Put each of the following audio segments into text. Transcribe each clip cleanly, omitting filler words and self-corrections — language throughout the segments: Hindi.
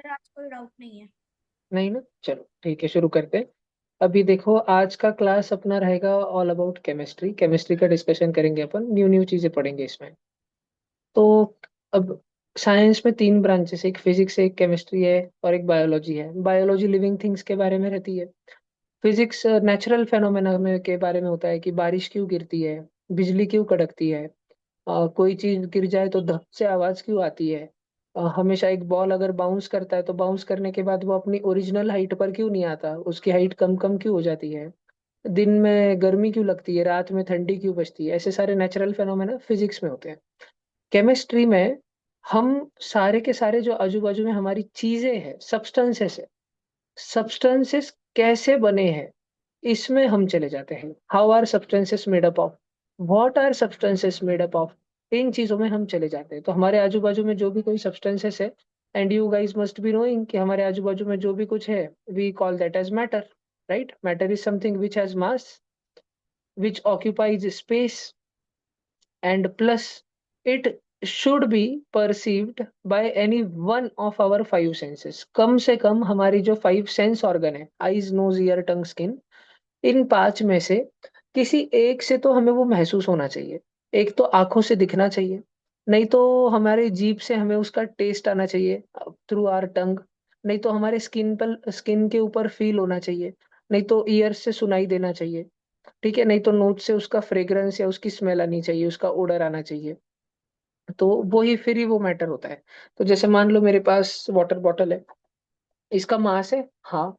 सर आज कोई डाउट नहीं है। नहीं ना, चलो ठीक है, शुरू करते हैं। अभी देखो, आज का क्लास अपना रहेगा ऑल अबाउट केमिस्ट्री। केमिस्ट्री का डिस्कशन करेंगे, अपन न्यू न्यू चीजें पढ़ेंगे इसमें। तो अब साइंस में तीन ब्रांचेस, एक फिजिक्स है, एक केमिस्ट्री है और एक बायोलॉजी है। बायोलॉजी लिविंग थिंग्स के बारे में रहती है। फिजिक्स नेचुरल फेनोमेना में के बारे में होता है कि बारिश क्यों गिरती है, बिजली क्यों कड़कती है, कोई चीज गिर जाए तो धप से आवाज क्यों आती है, हमेशा एक बॉल अगर बाउंस करता है तो बाउंस करने के बाद वो अपनी ओरिजिनल हाइट पर क्यों नहीं आता, उसकी हाइट कम कम क्यों हो जाती है, दिन में गर्मी क्यों लगती है, रात में ठंडी क्यों बजती है। ऐसे सारे नेचुरल फेनोमेना फिजिक्स में होते हैं। केमिस्ट्री में हम सारे के सारे जो आजू बाजू में हमारी चीजें हैं, सब्सटेंसेस है, सब्सटेंसेस कैसे बने हैं, इसमें हम चले जाते हैं। How are substances made up of, what are substances made up of, इन चीजों में हम चले जाते हैं। तो हमारे आजू बाजू में जो भी कोई सब्सटेंसेस है, and you guys must be knowing कि हमारे आजू बाजू में जो भी कुछ है, we call that as matter. Right, matter is something which has mass, which occupies space, and plus it should be perceived by any one of our five senses। कम से कम हमारी जो फाइव सेंस ऑर्गन है, eyes nose ear tongue skin, इन पांच में से किसी एक से तो हमें वो महसूस होना चाहिए। एक तो आंखों से दिखना चाहिए, नहीं तो हमारे जीभ से हमें उसका टेस्ट आना चाहिए थ्रू आर टंग, नहीं तो हमारे स्किन पर, स्किन के ऊपर फील होना चाहिए, नहीं तो ईयर से सुनाई देना चाहिए, ठीक है, नहीं तो नोट से उसका फ्रेग्रेंस या उसकी स्मेल आनी चाहिए, उसका ओडर आना चाहिए। तो वो ही फिर ही वो मैटर होता है। तो जैसे मान लो मेरे पास वाटर बॉटल है, इसका मास है, हाँ।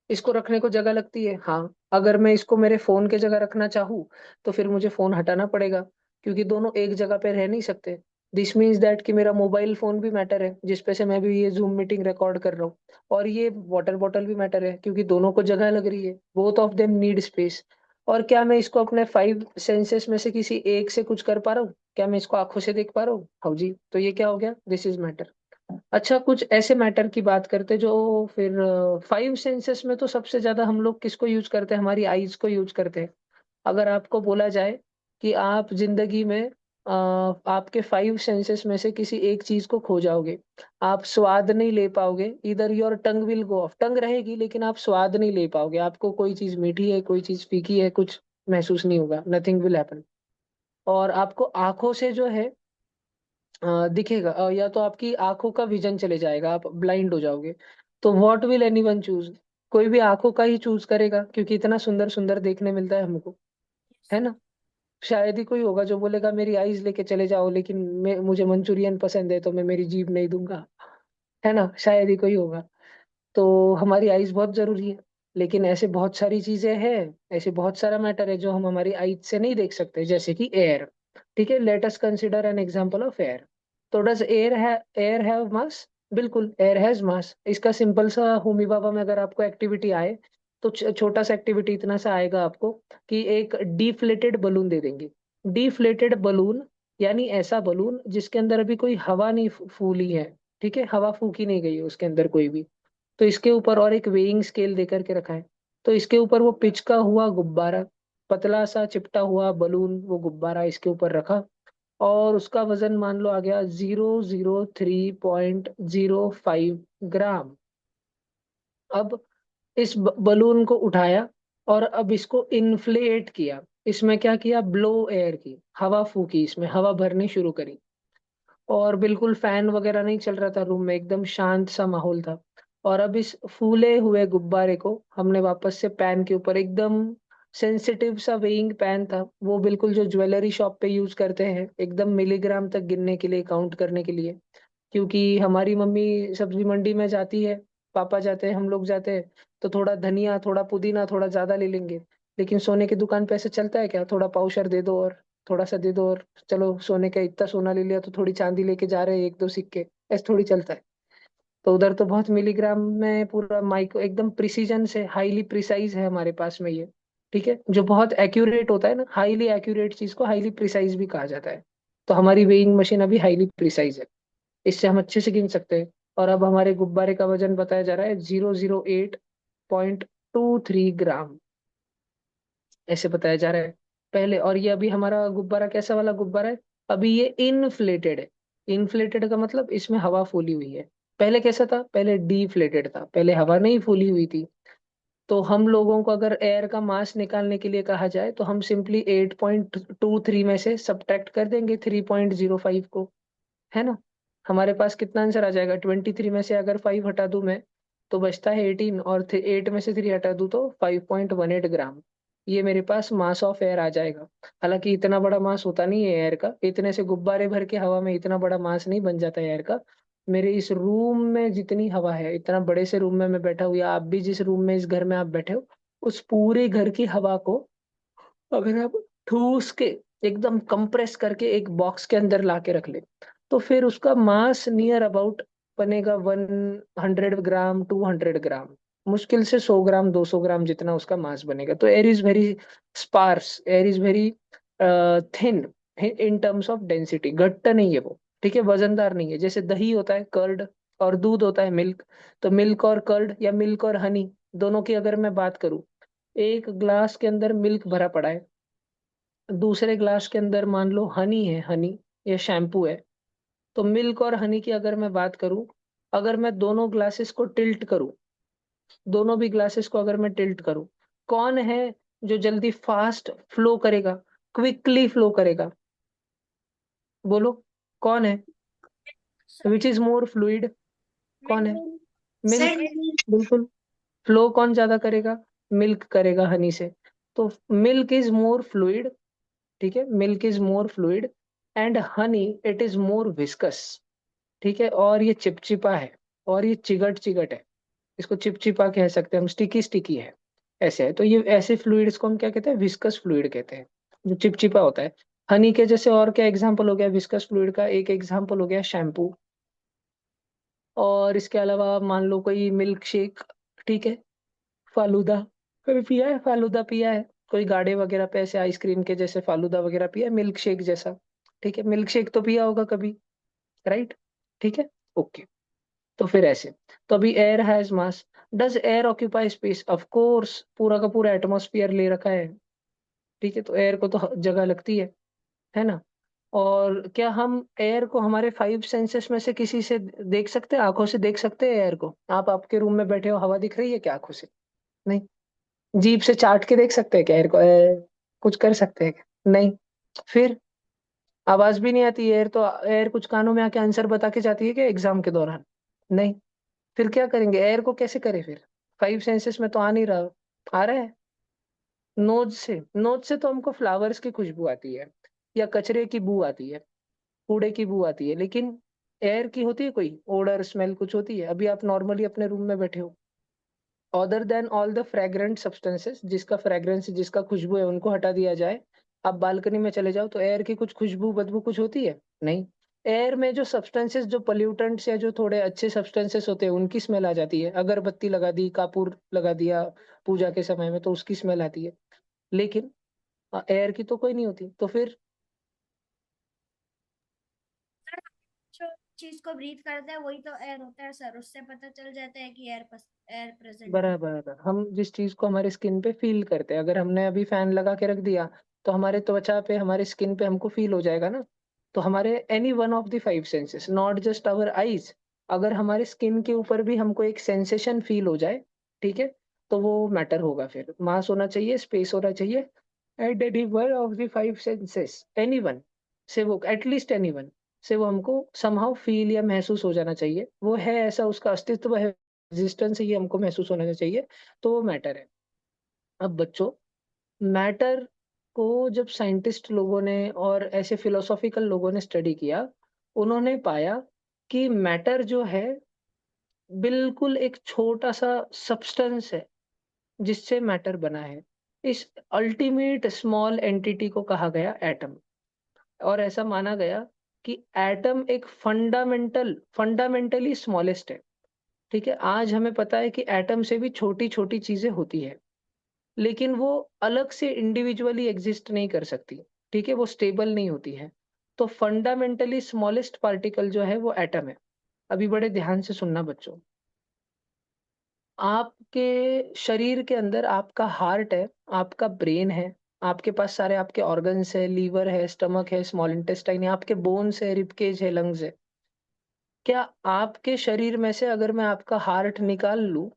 इसको रखने को जगह लगती है, हाँ। अगर मैं इसको मेरे फोन के जगह रखना चाहूँ तो फिर मुझे फोन हटाना पड़ेगा, क्योंकि दोनों एक जगह पे रह नहीं सकते। दिस मीन्स दैट कि मेरा मोबाइल फोन भी मैटर है, जिसपे से मैं भी ये जूम मीटिंग रिकॉर्ड कर रहा हूँ। और ये वाटर बॉटल भी मैटर है, क्योंकि दोनों को जगह लग रही है। Both of them need space. और क्या मैं इसको अपने फाइव सेंसेस में से किसी एक से कुछ कर पा रहा हूँ? क्या मैं इसको आंखों से देख पा रहा हूँ? हाँ जी, तो ये क्या हो गया, दिस इज मैटर। अच्छा, कुछ ऐसे मैटर की बात करते जो फिर फाइव सेंसेस में तो सबसे ज्यादा हम लोग किसको यूज करते हैं? हमारी आईज को यूज करते हैं। अगर आपको बोला जाए कि आप जिंदगी में आपके फाइव सेंसेस में से किसी एक चीज को खो जाओगे, आप स्वाद नहीं ले पाओगे, इधर your tongue will go off, tongue रहेगी लेकिन आप स्वाद नहीं ले पाओगे, आपको कोई चीज मीठी है, कोई चीज फीकी है, कुछ महसूस नहीं होगा, नथिंग विल हैपन। और आपको आंखों से जो है दिखेगा, या तो आपकी आंखों का विजन चले जाएगा, आप ब्लाइंड हो जाओगे। तो व्हाट विल एनीवन चूज? कोई भी आंखों का ही चूज करेगा, क्योंकि इतना सुंदर सुंदर देखने मिलता है हमको, है ना। शायद ही कोई होगा जो बोलेगा मेरी आईज लेके चले जाओ, लेकिन मुझे मंचूरियन पसंद है तो मैं मेरी जीभ नहीं दूंगा, है ना। शायद ही कोई होगा। तो हमारी आईज बहुत जरूरी है। लेकिन ऐसे बहुत सारी चीजें हैं, ऐसे बहुत सारा मैटर है जो हम हमारी आईज से नहीं देख सकते, जैसे कि एयर। ठीक है, let us consider an example of air. तो डज एयर हैव मास? बिल्कुल, एयर हैज मास। इसका सिंपल सा होमी बाबा में अगर आपको एक्टिविटी आए, तो छोटा सा एक्टिविटी इतना सा आएगा आपको कि एक डिफ्लेटेड बलून दे देंगे। डिफ्लेटेड बलून यानी ऐसा बलून जिसके अंदर अभी कोई हवा नहीं फूली है, ठीक है, हवा फूकी नहीं गई है उसके अंदर कोई भी। तो इसके ऊपर और एक वेइंग स्केल दे करके रखा है। तो इसके ऊपर वो पिच का हुआ गुब्बारा, पतला सा चिपटा हुआ बलून, वो गुब्बारा इसके ऊपर रखा, और उसका वजन मान लो आ गया 003.05 ग्राम। अब इस बलून को उठाया और अब इसको इन्फ्लेट किया। इसमें क्या किया? ब्लो एयर की, हवा फूकी, इसमें हवा भरनी शुरू करी। और बिल्कुल फैन वगैरह नहीं चल रहा था रूम में, एकदम शांत सा माहौल था। और अब इस फूले हुए गुब्बारे को हमने वापस से पैन के ऊपर, एकदम सेंसिटिव सा वेइंग पैन था वो, बिल्कुल जो ज्वेलरी शॉप पे यूज करते हैं, एकदम मिलीग्राम तक गिनने के लिए, काउंट करने के लिए। क्योंकि हमारी मम्मी सब्जी मंडी में जाती है, पापा जाते हैं, हम लोग जाते हैं, तो थोड़ा धनिया, थोड़ा पुदीना, थोड़ा ज्यादा ले लेंगे। लेकिन सोने की दुकान पे ऐसे चलता है क्या? थोड़ा पाउशर दे दो और थोड़ा सा दे दो, और चलो सोने का इतना सोना ले लिया तो थोड़ी चांदी लेके जा रहे हैं, एक दो सिक्के, ऐसे थोड़ी चलता है। तो उधर तो बहुत मिलीग्राम में पूरा माइक्रो, एकदम प्रिसीजन से, हाईली प्रिसाइज है हमारे पास में ये। ठीक है, जो बहुत एक्यूरेट होता है ना, हाईली एक्यूरेट चीज को हाईली प्रिसाइज भी कहा जाता है। तो हमारी वेइंग मशीन अभी हाईली प्रिसाइज है, इससे हम अच्छे से गिन सकते हैं। और अब हमारे गुब्बारे का वजन बताया जा रहा है 008.23 ग्राम, ऐसे बताया जा रहा है पहले। और ये अभी हमारा गुब्बारा कैसा वाला गुब्बारा है? अभी ये इनफ्लेटेड है। इनफ्लेटेड का मतलब इसमें हवा फूली हुई है। पहले कैसा था, पहले डीफ्लेटेड था, पहले हवा नहीं फूली हुई थी। तो हम लोगों को अगर एयर का मास निकालने के लिए कहा जाए तो हम सिंपली 8.23 में से सब्ट्रैक्ट कर देंगे 3.05 को, है ना। हमारे पास कितना आंसर आ जाएगा, 23 में से अगर 5 हटा दूं मैं तो बचता है 18, और 8 में से 3 हटा दूं तो 5.18 ग्राम। ये मेरे पास मास ऑफ एयर आ जाएगा। हालांकि इतना बड़ा मास होता नहीं है एयर का, इतने से गुब्बारे भर के हवा में इतना बड़ा मास नहीं बन जाता है एयर का। मेरे इस रूम में जितनी हवा है, इतना बड़े से रूम में मैं बैठा हूँ, या आप भी जिस रूम में इस घर में आप बैठे हो, उस पूरे घर की हवा को अगर आप ठूस के एकदम कंप्रेस करके एक बॉक्स के अंदर ला के रख ले, तो फिर उसका मास नियर अबाउट बनेगा 100 ग्राम 200 ग्राम। मुश्किल से 100 ग्राम 200 ग्राम जितना उसका मास बनेगा। तो air is very sparse, air is very thin in terms of density, घट्ट नहीं है वो, ठीक है, वजनदार नहीं है। जैसे दही होता है कर्ड, और दूध होता है मिल्क। तो मिल्क और कर्ड या मिल्क और हनी, दोनों की अगर मैं बात करूं, एक ग्लास के अंदर मिल्क भरा पड़ा है, दूसरे ग्लास के अंदर मान लो हनी है, हनी या शैम्पू है। तो मिल्क और हनी की अगर मैं बात करूं, अगर मैं दोनों ग्लासेस को टिल्ट करूं, दोनों भी ग्लासेस को अगर मैं टिल्ट करूं, कौन है जो जल्दी फास्ट फ्लो करेगा, क्विकली फ्लो करेगा, बोलो कौन है, विच इज मोर फ्लूइड, कौन है, मिल्क। बिल्कुल। फ्लो कौन ज्यादा करेगा, मिल्क करेगा हनी से। तो मिल्क इज मोर फ्लूइड, ठीक है, milk is more fluid, and honey it is more viscous, ठीक है, और ये चिपचिपा है, और ये चिगट चिगट है। इसको चिपचिपा कह सकते हैं हम, स्टिकी स्टिकी है, ऐसे है। तो ये ऐसे फ्लूइड्स को हम क्या कहते हैं, विस्कस फ्लूइड कहते हैं, जो चिपचिपा होता है। हनी के जैसे और क्या एग्जांपल हो गया विस्कस फ्लूइड का, एक एग्जांपल हो गया शैम्पू। और इसके अलावा मान लो कोई मिल्क शेक, ठीक है, फालूदा, कभी पिया है, फालूदा पिया है, कोई गाड़े वगैरह पे ऐसे आइसक्रीम के जैसे फालूदा वगैरह पिया है, मिल्क शेक जैसा, ठीक है, मिल्क शेक तो पिया होगा कभी, राइट, ठीक है, ओके। तो फिर ऐसे, तो अभी air has mass, does air occupy space, of course पूरा का पूरा एटमॉस्फेयर ले रखा है, ठीक है, तो एयर को तो जगह लगती है ना। और क्या हम एयर को हमारे 5 सेंसेस में से किसी से देख सकते हैं, आंखों से देख सकते हैं एयर को, आप आपके रूम में बैठे हो, हवा दिख रही है क्या आंखों से, नहीं। जीभ से चाट के देख सकते हैं क्या एयर को, कुछ कर सकते हैं क्या, नहीं। फिर आवाज भी नहीं आती एयर तो, एयर कुछ कानों में आके आंसर बता के जाती है क्या एग्जाम के दौरान, नहीं। फिर क्या करेंगे, एयर को कैसे करें फिर, 5 सेंसेस में तो आ नहीं रहा, आ रहा है नोज से, नोज से तो हमको फ्लावर्स की खुशबू आती है, या कचरे की बू आती है, कूड़े की बू आती है, लेकिन एयर की होती है कोई ओडर स्मेल कुछ होती है। अभी आप नॉर्मली अपने रूम में बैठे हो, other than all the fragrant substances, जिसका फ्रेग्रेंस जिसका खुशबू है उनको हटा दिया जाए, आप बालकनी में चले जाओ तो एयर की कुछ खुशबू बदबू कुछ होती है, नहीं। एयर में जो सब्सटेंसेस, जो पोल्यूटेंट्स या जो थोड़े अच्छे सब्सटेंसेस होते हैं उनकी स्मेल आ जाती है, अगरबत्ती लगा दी, कापूर लगा दिया पूजा के समय में तो उसकी स्मेल आती है, लेकिन एयर की तो कोई नहीं होती। तो फिर सर, जो चीज को ब्रीथ करते हैं वही तो एयर होता है सर, उससे पता चल जाता है कि एयर प्रेजेंट है। बराबर बराबर, हम जिस चीज को हमारे स्किन पे फील करते हैं, अगर हमने अभी फैन लगा के रख दिया तो हमारे त्वचा पे, हमारे स्किन पे हमको फील हो जाएगा ना। तो हमारे any one of the 5 senses, not just our eyes, अगर हमारे स्किन के ऊपर भी हमको एक सेंसेशन फील हो जाए, ठीक है, तो वो मैटर होगा, फिर मास होना चाहिए, स्पेस होना चाहिए, at any one of the 5 senses, any one से वो, एटलीस्ट एनी वन से वो हमको समहाउ फील या महसूस हो जाना चाहिए, वो है ऐसा, उसका अस्तित्व है, एग्जिस्टेंस ये हमको महसूस होना चाहिए, तो वो मैटर है। अब बच्चों, मैटर को जब साइंटिस्ट लोगों ने और ऐसे फिलोसॉफिकल लोगों ने स्टडी किया, उन्होंने पाया कि मैटर जो है बिल्कुल एक छोटा सा सब्सटेंस है जिससे मैटर बना है। इस अल्टीमेट स्मॉल एंटिटी को कहा गया एटम। और ऐसा माना गया कि एटम एक फंडामेंटली स्मॉलेस्ट है, ठीक है। आज हमें पता है कि एटम से भी छोटी छोटी चीजें होती है, लेकिन वो अलग से इंडिविजुअली एग्जिस्ट नहीं कर सकती, ठीक है, वो स्टेबल नहीं होती है। तो फंडामेंटली स्मॉलेस्ट पार्टिकल जो है वो एटम है। अभी बड़े ध्यान से सुनना बच्चों, आपके शरीर के अंदर आपका हार्ट है, आपका ब्रेन है, आपके पास सारे आपके ऑर्गन्स है, लीवर है, स्टमक है, स्मॉल इंटेस्टाइन है, आपके बोन्स है, रिबकेज है, लंग्स है, क्या आपके शरीर में से अगर मैं आपका हार्ट निकाल लूँ,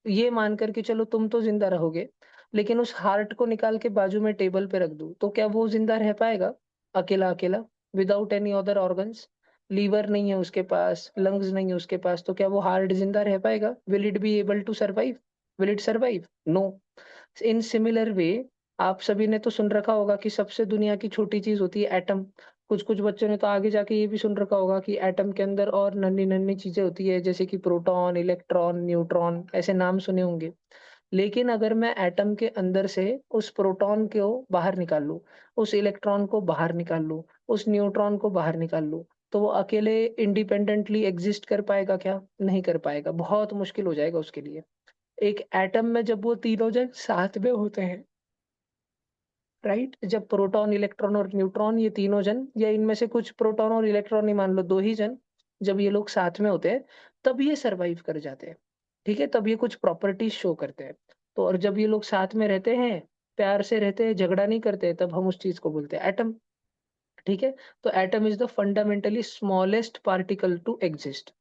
ये मान कर के चलो तुम तो ज़िंदा रहोगे, लेकिन उस हार्ट को निकाल के बाजू में टेबल पे रख दूँ, तो क्या वो ज़िंदा रह पाएगा? अकेला-अकेला, without any other organs? Liver नहीं है उसके पास, लंग्स नहीं है उसके पास, तो क्या वो हार्ट ज़िंदा रह पाएगा? Will it be able to survive? Will it survive? No. In similar way आप सभी ने तो सुन रखा होगा कि सबसे दुनिया की छोटी चीज़ होती है एटम। कुछ-कुछ बच्चों ने तो आगे जाके ये भी सुन रखा होगा कि एटम के अंदर और नन्ही-नन्ही चीज़ें होती है, जैसे कि प्रोटॉन, इलेक्ट्रॉन, न्यूट्रॉन, ऐसे नाम सुने होंगे। लेकिन अगर मैं एटम के अंदर से उस प्रोटॉन को बाहर निकाल लूँ, उस इलेक्ट्रॉन को बाहर निकाल लूँ, उस न्यूट्रॉन को बाहर निकाल लूँ, तो वो अकेले इंडिपेंडेंटली एक्ज़िस्ट कर पाएगा क्या? नहीं कर पाएगा, बहुत मुश्किल हो जाएगा उसके लिए। एक एटम में जब वो तीनों जन साथ में होते हैं, राइट? जब प्रोटॉन, इलेक्ट्रॉन और न्यूट्रॉन ये तीनों जन या इनमें से कुछ प्रोटॉन और इलेक्ट्रॉन ही मान लो 2 ही जन, जब ये लोग साथ में होते हैं, तब ये सर्वाइव कर जाते हैं। ठीक है? तब ये कुछ प्रॉपर्टीज़ शो करते हैं। तो और जब ये लोग साथ में रहते हैं, प्यार से रहते हैं, झगड़ा नहीं करते, तब हम उस चीज़ को बोलते हैं एटम। ठीक है? तो atom is the fundamentally smallest particle to exist.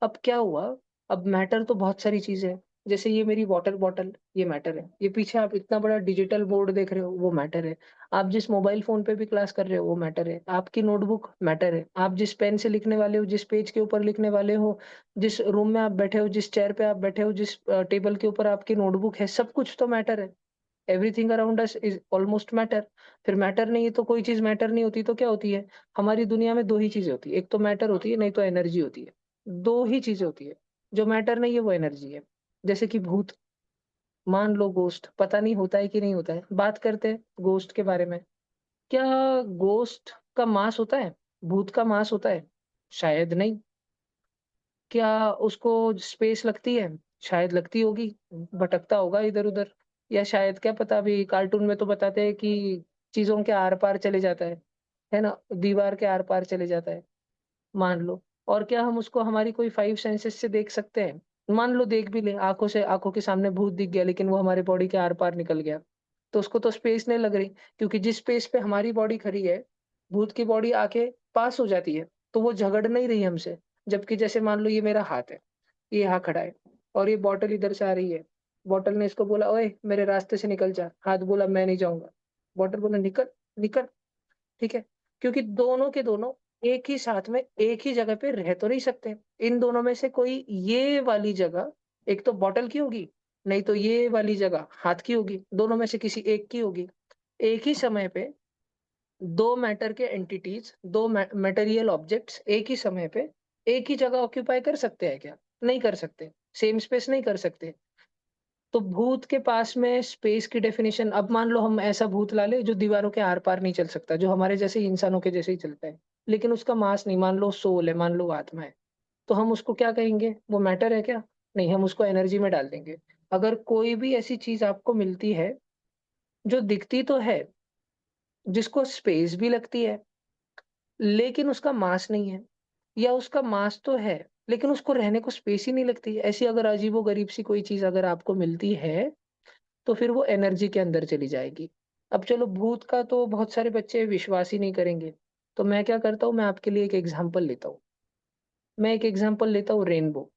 अब क्या हुआ, अब मैटर तो बहुत सारी चीज़ें हैं। जैसे ये मेरी वाटर बॉटल, ये मैटर है। ये पीछे आप इतना बड़ा डिजिटल बोर्ड देख रहे हो, वो मैटर है। आप जिस मोबाइल फ़ोन पे भी क्लास कर रहे हो, वो मैटर है। आपकी नोटबुक मैटर है। आप जिस पेन से लिखने वाले हो, जिस पेज के ऊपर लिखने वाले हो, जिस रूम में आप बैठे हो, जिस चेयर पे आप बैठे हो, जिस टेबल के ऊपर आपकी नोटबुक है, सब कुछ तो मैटर है। Everything around us is almost matter. फिर मैटर नहीं है तो कोई चीज़ मैटर नहीं होती तो क्या होती है? हमारी दुनिया में 2 ही चीज़ें होती है, एक तो मैटर होती है, नहीं तो एनर्जी होती है। 2 ही चीज़ें होती है, जो मैटर नहीं है वो एनर्जी है। जैसे कि भूत, मान लो घोस्ट, पता नहीं होता है कि नहीं होता है। बात करते हैं घोस्ट के बारे में। क्या घोस्ट का माँस होता है? भूत का माँस होता है? शायद नहीं। क्या उसको स्पेस लगती है? शायद लगती होगी, भटकता होगा इधर-उधर, या शायद क्या पता, अभी कार्टून में तो बताते हैं कि चीज़ों के आर-पार चले जाता है ना? दीवार के आर-पार चले जाता है, मान लो। और क्या हम उसको हमारी कोई 5 सेंसेस से देख सकते हैं? मान लो देख भी लें, आँखों से, आँखों के सामने भूत दिख गया लेकिन वो हमारे बॉडी के आर-पार निकल गया, तो उसको तो स्पेस नहीं लग रही, क्योंकि जिस स्पेस पे हमारी बॉडी खड़ी है, भूत की बॉडी आके पास हो जाती है, तो वो झगड़ नहीं रही हमसे। जबकि जैसे मान लो ये मेरा हाथ है, ये यहाँ खड़ा है और ये बॉटल इधर से आ रही है। बॉटल ने इसको बोला, "ओए! मेरे रास्ते से निकल जा।" हाथ बोला, "मैं नहीं जाऊँगा।" बॉटल बोला, "निकल, निकल।" ठीक है? क्योंकि दोनों के दोनों एक ही साथ में एक ही जगह पे रह तो नहीं सकते। इन दोनों में से कोई ये वाली जगह एक तो बॉटल की होगी, नहीं तो ये वाली जगह हाथ की होगी। दोनों में से किसी एक की होगी। एक ही समय पे 2 मैटर के एंटिटीज़, 2 मटेरियल ऑब्जेक्ट्स एक ही समय पे एक ही जगह ऑक्यूपाई कर सकते हैं क्या? नहीं कर सकते। सेम स्पेस नहीं कर सकते। तो भूत के पास में स्पेस की डेफिनिशन, अब मान लो हम ऐसा भूत ला लें जो दीवारों के आर-पार नहीं चल सकता, जो हमारे जैसे ही इंसानों के जैसे ही चलता है। लेकिन उसका मास नहीं, मान लो सोल है, मान लो आत्मा है। तो हम उसको क्या कहेंगे? वो मैटर है क्या? नहीं, हम उसको एनर्जी में डाल देंगे। अगर कोई भी ऐसी चीज़ आपको मिलती है, जो दिखती तो है, जिसको स्पेस भी लगती है, लेकिन उसका मास नहीं है, या उसका मास तो है, लेकिन उसको रहने को स्पेस ही नहीं लगती। ऐसी अगर अजीबो-गरीब सी कोई चीज़ अगर आपको मिलती है, तो फिर वो एनर्जी के अंदर चली जाएगी। अब चलो भूत का तो बहुत सारे बच्चे विश्वास ही नहीं करेंगे, तो मैं क्या करता हूँ, मैं आपके लिए एक एग्ज़ाम्पल लेता हूँ। मैं एक एग्ज़ाम्पल लेता हूँ रेनबो।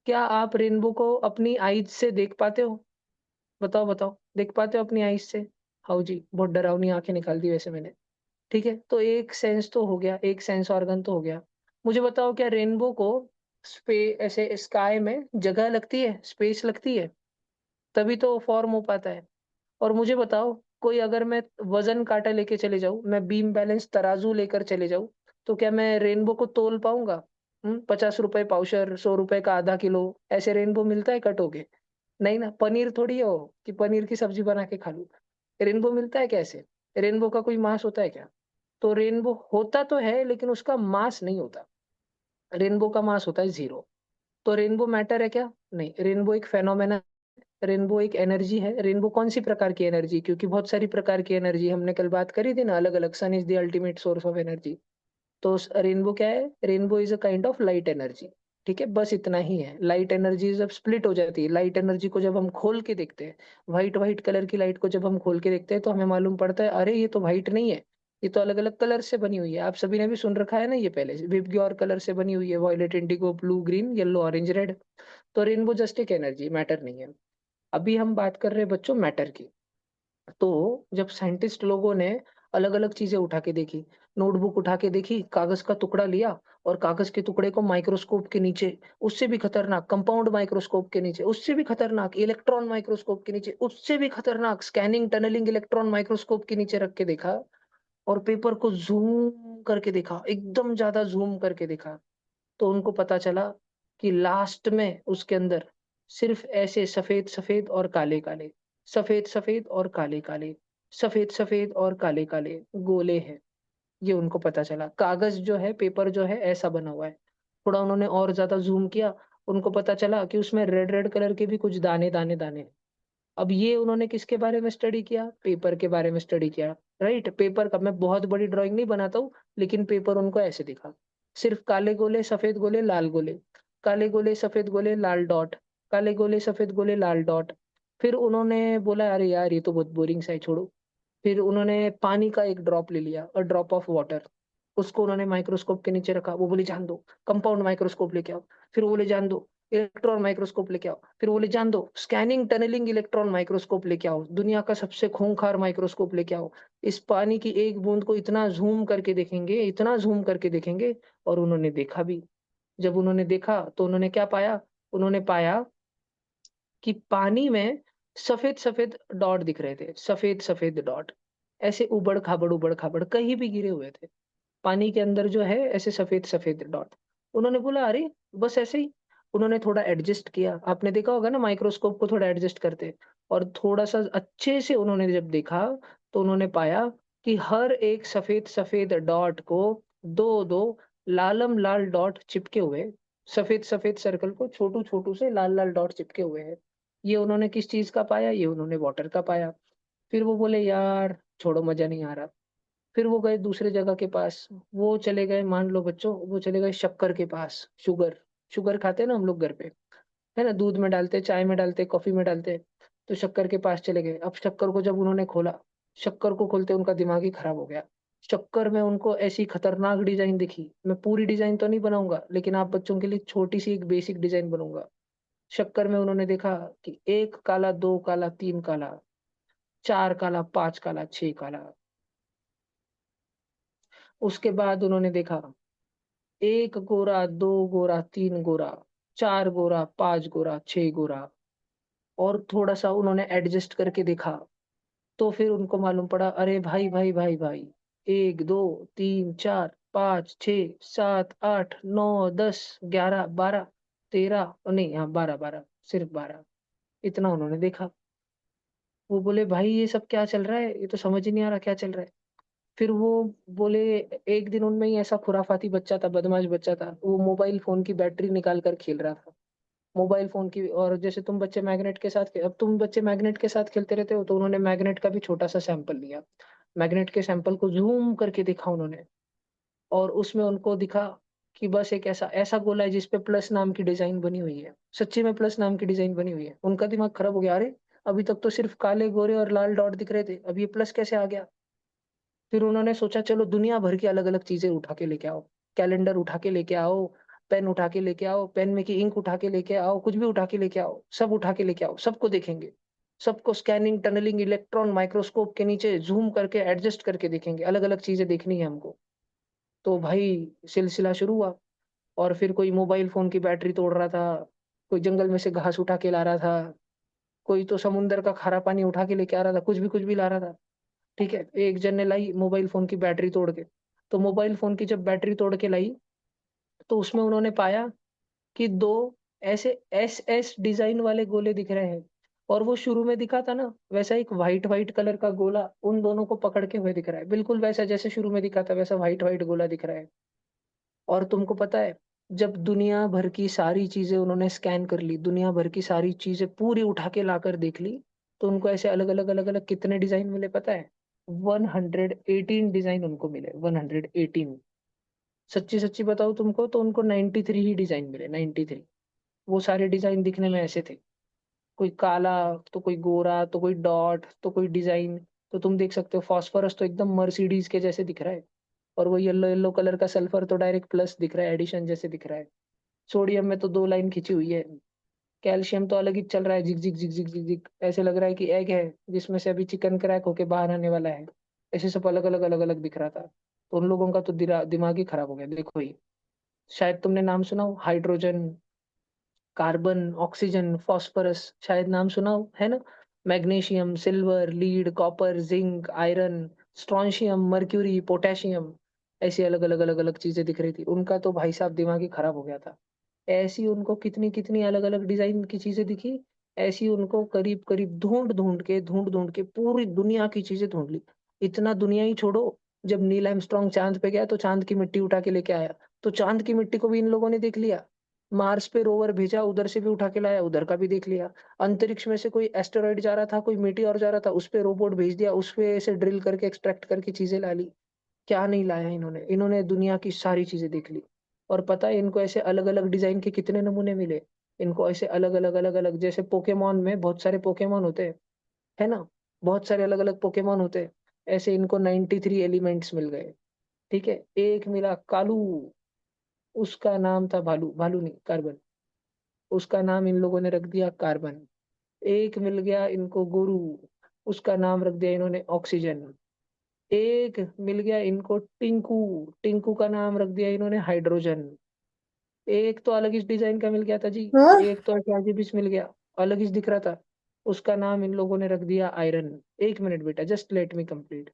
क्या आप रेनबो को अपनी आइज़ से देख पाते हो? बताओ, बताओ, देख पाते हो अपनी आइज़ से? हाँ जी, बहुत डरावनी आँखें निकाल दी वैसे मैंने। ठीक है, तो एक सेंस तो हो गया, एक सेंस ऑर्गन तो हो गया। मुझे बताओ, क्या रेनबो को ऐसे स्काई में जगह लगती है, स्पेस लगती है? तभी तो फ़ॉर्म हो पाता है। और मुझे बताओ, कोई अगर मैं वज़न काँटा लेके चले जाऊँ, मैं बीम बैलेंस तराजू लेकर चले जाऊँ, तो क्या मैं रेनबो को तौल पाऊँगा? ₹50 पावशर, ₹100 का आधा किलो, ऐसे रेनबो मिलता है कट होके? नहीं ना, पनीर थोड़ी है वो कि पनीर की सब्ज़ी बना के खा लूँ। रेनबो मिलता है क्या ऐसे? रेनबो का कोई मास होता है क्या? तो रेनबो होता तो है लेकिन उसका मास नहीं होता। रेनबो का मास होता है 0। तो रेनबो मैटर है क्या? नहीं, रेनबो एक फेनोमेना, रेनबो एक एनर्जी है। रेनबो कौन-सी प्रकार की एनर्जी? क्योंकि बहुत सारी प्रकार की एनर्जी हमने कल बात करी थी ना, अलग-अलग। Sun is the ultimate source of energy. तो स रेनबो क्या है? Rainbow is a kind of light energy. ठीक है? बस इतना ही है। लाइट एनर्जी जब स्प्लिट हो जाती है, लाइट एनर्जी को जब हम खोल के देखते हैं, व्हाइट व्हाइट कलर की लाइट को जब हम खोल के देखते हैं, तो हमें मालूम पड़ता है, अरे! ये तो व्हाइट नहीं है। ये तो अलग अलग कलर से बनी हुई है, आप सभी ने भी सुन रखा है ना ये पहले। विबग्योर कलर से बनी हुई है, violet, indigo, blue, green, yellow, orange, red. तो रेनबो जस्ट एक एनर्जी, मैटर नहीं है। अभी हम बात कर रहे हैं बच्चों मैटर की। तो जब साइंटिस्ट लोगों ने अलग अलग चीजें उठा के देखी, नोटबुक उठा के देखी, कागज का टुकड़ा लिया और कागज के टुकड़े को माइक्रोस्कोप के नीचे, उससे भी खतरनाक कंपाउंड माइक्रोस्कोप के नीचे, उससे भी खतरनाक इलेक्ट्रॉन माइक्रोस्कोप के नीचे, उससे भी खतरनाक स्कैनिंग टनलिंग इलेक्ट्रॉन माइक्रोस्कोप के नीचे रख के देखा और पेपर को ज़ूम करके देखा, एकदम ज़्यादा ज़ूम करके देखा, तो उनको पता चला कि लास्ट में उसके अंदर सिर्फ़ ऐसे सफ़ेद-सफ़ेद और काले-काले, सफ़ेद-सफ़ेद और काले-काले, सफ़ेद-सफ़ेद और काले-काले गोले हैं। ये उनको पता चला। कागज़ जो है, पेपर जो है ऐसा बना हुआ है। थोड़ा उन्होंने और ज़्यादा ज़ूम किया, उनको पता चला कि उसमें रेड-रेड कलर के भी कुछ दाने-दाने-दाने हैं। अब ये उन्होंने किसके बारे में स्टडी किया? पेपर के बारे में स्टडी किया, राइट? पेपर का मैं बहुत बड़ी ड्राइंग नहीं बनाता हूँ, लेकिन पेपर उनको ऐसे दिखा। सिर्फ़ काले गोले, सफ़ेद गोले, लाल गोले, काले गोले, सफ़ेद गोले, लाल डॉट, काले गोले, सफ़ेद गोले, लाल डॉट। फिर उन्होंने बोला, "अरे यार! ये तो बहुत बोरिंग सा है, छोड़ो।" फिर उन्होंने पानी का एक ड्रॉप ले लिया, अ ड्रॉप ऑफ वाटर। उसको उन्होंने माइक्रोस्कोप के नीचे रखा। वो बोले, "जान दो, कंपाउंड माइक्रोस्कोप लेके आओ।" फिर वो बोले, "जान दो, इलेक्ट्रॉन माइक्रोस्कोप लेके आओ।" फिर बोले, "जान दो, स्कैनिंग टनलिंग इलेक्ट्रॉन माइक्रोस्कोप लेके आओ। दुनिया का सबसे खूंखार माइक्रोस्कोप लेके आओ। इस पानी की एक बूंद को इतना ज़ूम करके देखेंगे, इतना ज़ूम करके देखेंगे।" और उन्होंने देखा भी। जब उन्होंने देखा तो उन्होंने क्या पाया? उन्होंने पाया कि पानी में सफ़ेद-सफ़ेद डॉट दिख रहे थे, सफ़ेद-सफ़ेद डॉट। ऐसे उबड़-खाबड़, उबड़-खाबड़ कहीं भी गिरे हुए थे। पानी के अंदर जो है ऐसे सफ़ेद-सफ़ेद डॉट। उन्होंने बोला, अरे! बस ऐसे ही? उन्होंने थोड़ा एडजस्ट किया। आपने देखा होगा ना माइक्रोस्कोप को थोड़ा एडजस्ट करते और थोड़ा-सा अच्छे से उन्होंने जब देखा, तो उन्होंने पाया कि हर एक सफ़ेद-सफ़ेद डॉट को 2-2 लालम-लाल डॉट चिपके हुए, सफ़ेद-सफ़ेद सर्कल को छोटू-छोटू से लाल-लाल डॉट चिपके हुए हैं। ये उन्होंने किस चीज़ का पाया? ये उन्होंने वाटर का पाया। फिर वो बोले, यार छोड़ो, मज़ा नहीं आ रहा। फिर वो गए दूसरे जगह के पास, वो चले गए, मान लो बच्चों, वो चले गए शक्कर के पास, शुगर। शुगर खाते हैं ना हम लोग घर पे, है ना? दूध में डालते हैं, चाय में डालते हैं, कॉफ़ी में डालते हैं, तो शक्कर के पास चले गए। अब शक्कर को जब उन्होंने खोला, शक्कर को खोलते उनका दिमाग ही खराब हो गया। शक्कर में उनको ऐसी खतरनाक डिज़ाइन दिखी, मैं पूरी डिज़ाइन तो नहीं बनाऊँगा, लेकिन आप बच्चों के लिए छोटी-सी एक बेसिक डिज़ाइन बनूँगा। शक्कर में उन्होंने देखा कि 1 काला, 2 काला, 3 काला, 4 काला, 5 काला, 6 काला। उसके बाद उन्होंने देखा 1 गोरा, 2 गोरा, 3 गोरा, 4 गोरा, 5 गोरा, 6 गोरा और थोड़ा-सा उन्होंने एडजस्ट करके देखा, तो फिर उनको मालूम पड़ा, अरे भाई, भाई, भाई, भाई, 1, 2, 3, 4, 5, 6, 7, 8, 9, 10, 11, 12, 13 नहीं, हाँ 12, सिर्फ 12 इतना उन्होंने देखा। वो बोले, भाई ये सब क्या चल रहा है? ये तो समझ ही नहीं आ रहा क्या चल रहा है? फिर वो बोले, एक दिन उनमें ही ऐसा खुराफाती बच्चा था, बदमाश बच्चा था, वो मोबाइल फ़ोन की बैटरी निकाल कर खेल रहा था। मोबाइल फ़ोन की, और जैसे तुम बच्चे मैग्नेट के साथ, अब तुम बच्चे मैग्नेट के साथ खेलते रहते हो, तो उन्होंने मैग्नेट का भी छोटा-सा सैंपल लिया। मैग्नेट के सैंपल को ज़ूम करके देखा उन्होंने और उसमें उनको दिखा कि बस एक ऐसा ऐसा गोला है जिस पे प्लस नाम की डिज़ाइन बनी हुई है। सच्ची में प्लस नाम की डिज़ाइन बनी हुई है। उनका दिमाग खराब हो गया, अरे! अभी तक तो सिर्फ़ काले, गोरे और लाल डॉट दिख रहे थे, अब ये प्लस कैसे आ गया? फिर उन्होंने सोचा, चलो दुनिया भर की अलग-अलग चीज़ें उठा के लेके आओ। कैलेंडर उठा के लेके आओ, पेन उठा के लेके आओ, पेन में की इंक उठा के लेके आओ, कुछ भी उठा के लेके आओ, सब उठा के लेके आओ, सबको देखेंगे। सबको स्कैनिंग, टनलिंग, इलेक्ट्रॉन माइक्रोस्कोप के नीचे ज़ूम करके एडजस्ट करके देखेंगे, अलग-अलग चीज़ें देखनी है हमको। तो भाई सिलसिला शुरू हुआ और फिर कोई मोबाइल फ़ोन की बैटरी तोड़ रहा था, कोई जंगल में से घास उठा के ला रहा था, कोई तो समुंदर का खारा पानी उठा के लेके आ रहा था, कुछ भी ला रहा था। ठीक है? एक जन ने लाई मोबाइल फ़ोन की बैटरी तोड़ के। तो मोबाइल फ़ोन की जब बैटरी तोड़ के लाई, तो उसमें उन्होंने पाया कि 2 ऐसे एस-एस डिज़ाइन वाले गोले दिख रहे हैं और वो शुरू में दिखा था ना, वैसा एक व्हाइट-व्हाइट कलर का गोला उन दोनों को पकड़ के हुए दिख रहा है। बिल्कुल वैसा जैसे शुरू में दिखा था, वैसा व्हाइट-व्हाइट गोला दिख रहा है। और तुमको पता है, जब दुनिया भर की सारी चीज़ें उन्होंने स्कैन कर ली, दुनिया भर की सारी चीज़ें पूरी उठा के लाकर देख ली, तो उनको ऐसे अलग-अलग, अलग-अलग कितने डिज़ाइन मिले पता है? 118 डिज़ाइन उनको मिले, 118। सच्ची-सच्ची बताऊँ तुमको तो उनको 93 ही डिज़ाइन मिले, 93। वो सारे डिज़ाइन दिखने में ऐसे थे। कोई काला, तो कोई गोरा, तो कोई डॉट, तो कोई डिज़ाइन, तो तुम देख सकते हो फास्फोरस तो एकदम मर्सिडीज के जैसे दिख रहा है, और वो येलो येलो कलर का सल्फर तो डायरेक्ट प्लस दिख रहा है, एडिशन जैसे दिख रहा है। सोडियम में तो दो लाइन खिंची हुई है। कैल्शियम तो अलग ही चल रहा है, झिक झिक झिक झिक झिक झिक, ऐसे लग रहा है कि एग है जिसमें से अभी चिकन क्रैक होके बाहर आने वाला है। ऐसे सब अलग अलग अलग अलग दिख रहा था। तो उन लोगों का तो दिमाग ही खराब हो गया। देखो ही, शायद तुमने नाम सुना हो, हाइड्रोजन, कार्बन, ऑक्सीजन, फास्फोरस, शायद नाम सुना हो, है ना। Magnesium, silver, lead, copper, zinc, iron, strontium, mercury, potassium, ऐसी अलग अलग अलग अलग चीजें दिख रही थी। उनका तो भाई साहब दिमाग ही खराब हो गया था। ऐसी उनको कितनी कितनी अलग अलग डिजाइन की चीजें दिखी। ऐसी उनको करीब करीब ढूंढ ढूंढ के पूरी दुनिया की चीजें ढूंढ ली। इतना दुनिया ही छोड़ो, जब नील आर्मस्ट्रांग चांद पे गया तो चांद की मिट्टी उठा के लेके आया, तो चांद की मिट्टी को भी इन लोगों ने देख लिया। मार्स पे रोवर भेजा, उधर से भी उठा के लाया, उधर का भी देख लिया। अंतरिक्ष में से कोई एस्टेरॉइड जा रहा था, कोई मीटियोर जा रहा था, उस पे रोबोट भेज दिया, उस पे से ड्रिल करके एक्सट्रैक्ट करके चीजें ला ली। क्या नहीं लाया इन्होंने, इन्होंने दुनिया की सारी चीजें देख ली। और पता है इनको ऐसे अलग अलग डिजाइन के कितने नमूने मिले। इनको ऐसे अलग अलग अलग अलग, जैसे पोकेमोन में बहुत सारे पोकेमोन होते हैं, है ना, बहुत सारे अलग अलग पोकेमोन होते हैं। ऐसे इनको 93 एलिमेंट्स मिल गए। ठीक है, एक मिला कालू, उसका नाम था भालू, भालू नहीं कार्बन, उसका नाम इन लोगों ने रख दिया कार्बन। एक मिल गया इनको गुरु, उसका नाम रख दिया इन्होंने ऑक्सीजन। एक मिल गया इनको टिंकू, टिंकू का नाम रख दिया इन्होंने हाइड्रोजन। एक तो अलग ही डिजाइन का मिल गया था जी, हाँ। एक तो ऐसे अजीब ही मिल गया, अलग ही दिख रहा था, उसका नाम इन लोगों ने रख दिया आयरन। एक मिनट बेटा, जस्ट लेट मी कंप्लीट।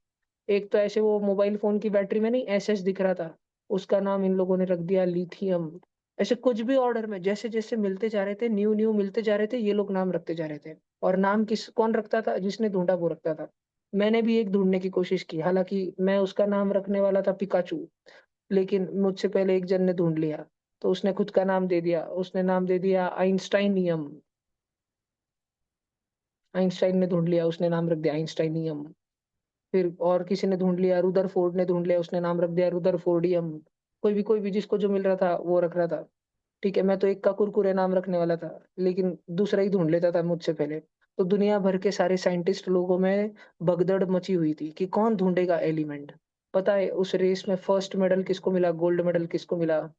एक तो ऐसे वो मोबाइल फोन की बैटरी में नहीं एसएस दिख रहा था, उसका नाम इन लोगों ने रख दिया लिथियम। ऐसे कुछ भी ऑर्डर में जैसे जैसे मिलते जा रहे थे, न्यू न्यू मिलते जा रहे थे, ये लोग नाम रखते जा रहे थे। और नाम किस कौन रखता था, जिसने ढूंढा वो रखता था। मैंने भी एक ढूंढने की कोशिश की, हालांकि मैं उसका नाम रखने वाला था पिकाचू, लेकिन मुझसे पहले एक जन ने ढूंढ लिया, तो उसने खुद का नाम दे दिया, उसने नाम दे दिया आइंस्टाइनियम। आइंस्टाइन ने ढूंढ लिया, उसने नाम रख दिया आइंस्टाइनियम। फिर और किसी ने ढूंढ लिया, रुदरफोर्ड ने ढूंढ लिया, उसने नाम रख दिया रुदरफोर्डियम। कोई भी जिसको जो मिल रहा था वो रख रहा था। ठीक है, मैं तो एक का कुरकुरे नाम रखने वाला था, लेकिन दूसरा ही ढूंढ लेता था मुझसे पहले। तो दुनिया भर के सारे साइंटिस्ट लोगों में भगदड़ मची हुई थी कि कौन ढूंढेगा एलिमेंट। पता है उस रेस में फर्स्ट मेडल किसको मिला, गोल्ड मेडल किसको मिला?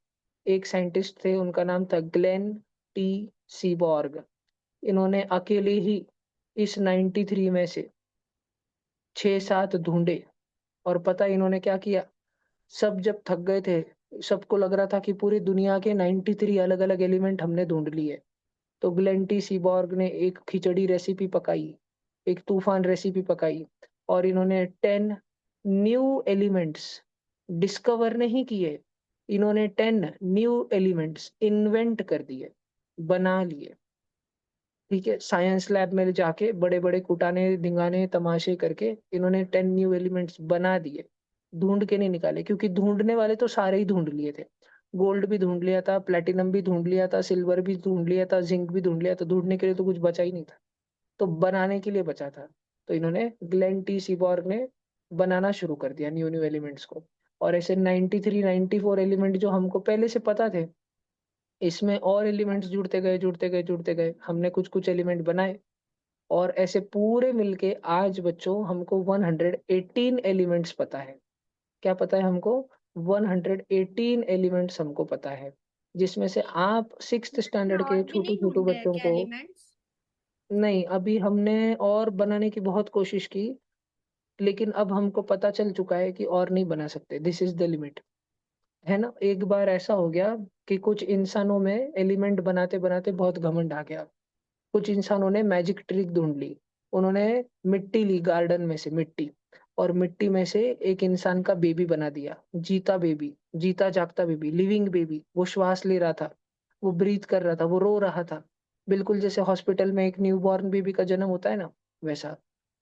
एक साइंटिस्ट थे, उनका नाम था ग्लेन टी सीबॉर्ग। इन्होंने अकेले ही इस 93 में से 6-7 ढूंढे। और पता है इन्होंने क्या किया? सब जब थक गए थे, सबको लग रहा था कि पूरी दुनिया के 93 अलग अलग एलिमेंट हमने ढूंढ लिए, तो ग्लेंटी सीबॉर्ग ने एक खिचड़ी रेसिपी पकाई, एक तूफान रेसिपी पकाई। और इन्होंने 10 न्यू एलिमेंट्स डिस्कवर नहीं किए, इन्होंने 10 न्यू एलिमेंट्स इन्वेंट कर दिए, बना लिए। ठीक है, साइंस लैब में जाके बड़े बड़े कुटाने धिंगाने तमाशे करके इन्होंने 10 न्यू एलिमेंट्स बना दिए। ढूंढ के नहीं निकाले, क्योंकि ढूंढने वाले तो सारे ही ढूंढ लिए थे। गोल्ड भी ढूंढ लिया था, प्लेटिनम भी ढूंढ लिया था, सिल्वर भी ढूंढ लिया था, जिंक भी ढूंढ लिया था, ढूंढने के लिए तो कुछ बचा ही नहीं था। तो बनाने के लिए बचा था। तो इन्होंने ग्लेन टी सीबॉर्ग ने बनाना शुरू कर दिया न्यू न्यू एलिमेंट्स को। और ऐसे 93 94 एलिमेंट जो हमको पहले से पता थे, इसमें और एलिमेंट्स जुड़ते गए जुड़ते गए जुड़ते गए, हमने कुछ कुछ एलिमेंट बनाए। और ऐसे पूरे मिलके आज बच्चों हमको 118 एलिमेंट्स पता है। क्या पता है हमको? 118 एलिमेंट्स हमको पता है, जिसमें से आप सिक्स्थ मैंने स्टैंडर्ड के और भी छोटे नहीं छोटे ढूंढे हैं बच्चों क्या को। एलिमेंट्स? नहीं, अभी हमने और बनाने की बहुत कोशिश की, लेकिन अब हमको पता चल चुका है कि और नहीं बना सकते, दिस इज द लिमिट। है ना, एक बार ऐसा हो गया कि कुछ इंसानों में एलिमेंट बनाते बनाते बहुत घमंड आ गया। कुछ इंसानों ने मैजिक ट्रिक ढूंढ ली। उन्होंने मिट्टी ली, गार्डन में से मिट्टी, और मिट्टी में से एक इंसान का बेबी बना दिया, जीता बेबी, जीता जागता बेबी, लिविंग बेबी। वो श्वास ले रहा था, वो ब्रीथ कर रहा था, वो रो रहा था, बिल्कुल जैसे हॉस्पिटल में एक न्यूबॉर्न बेबी का जन्म होता है ना, वैसा।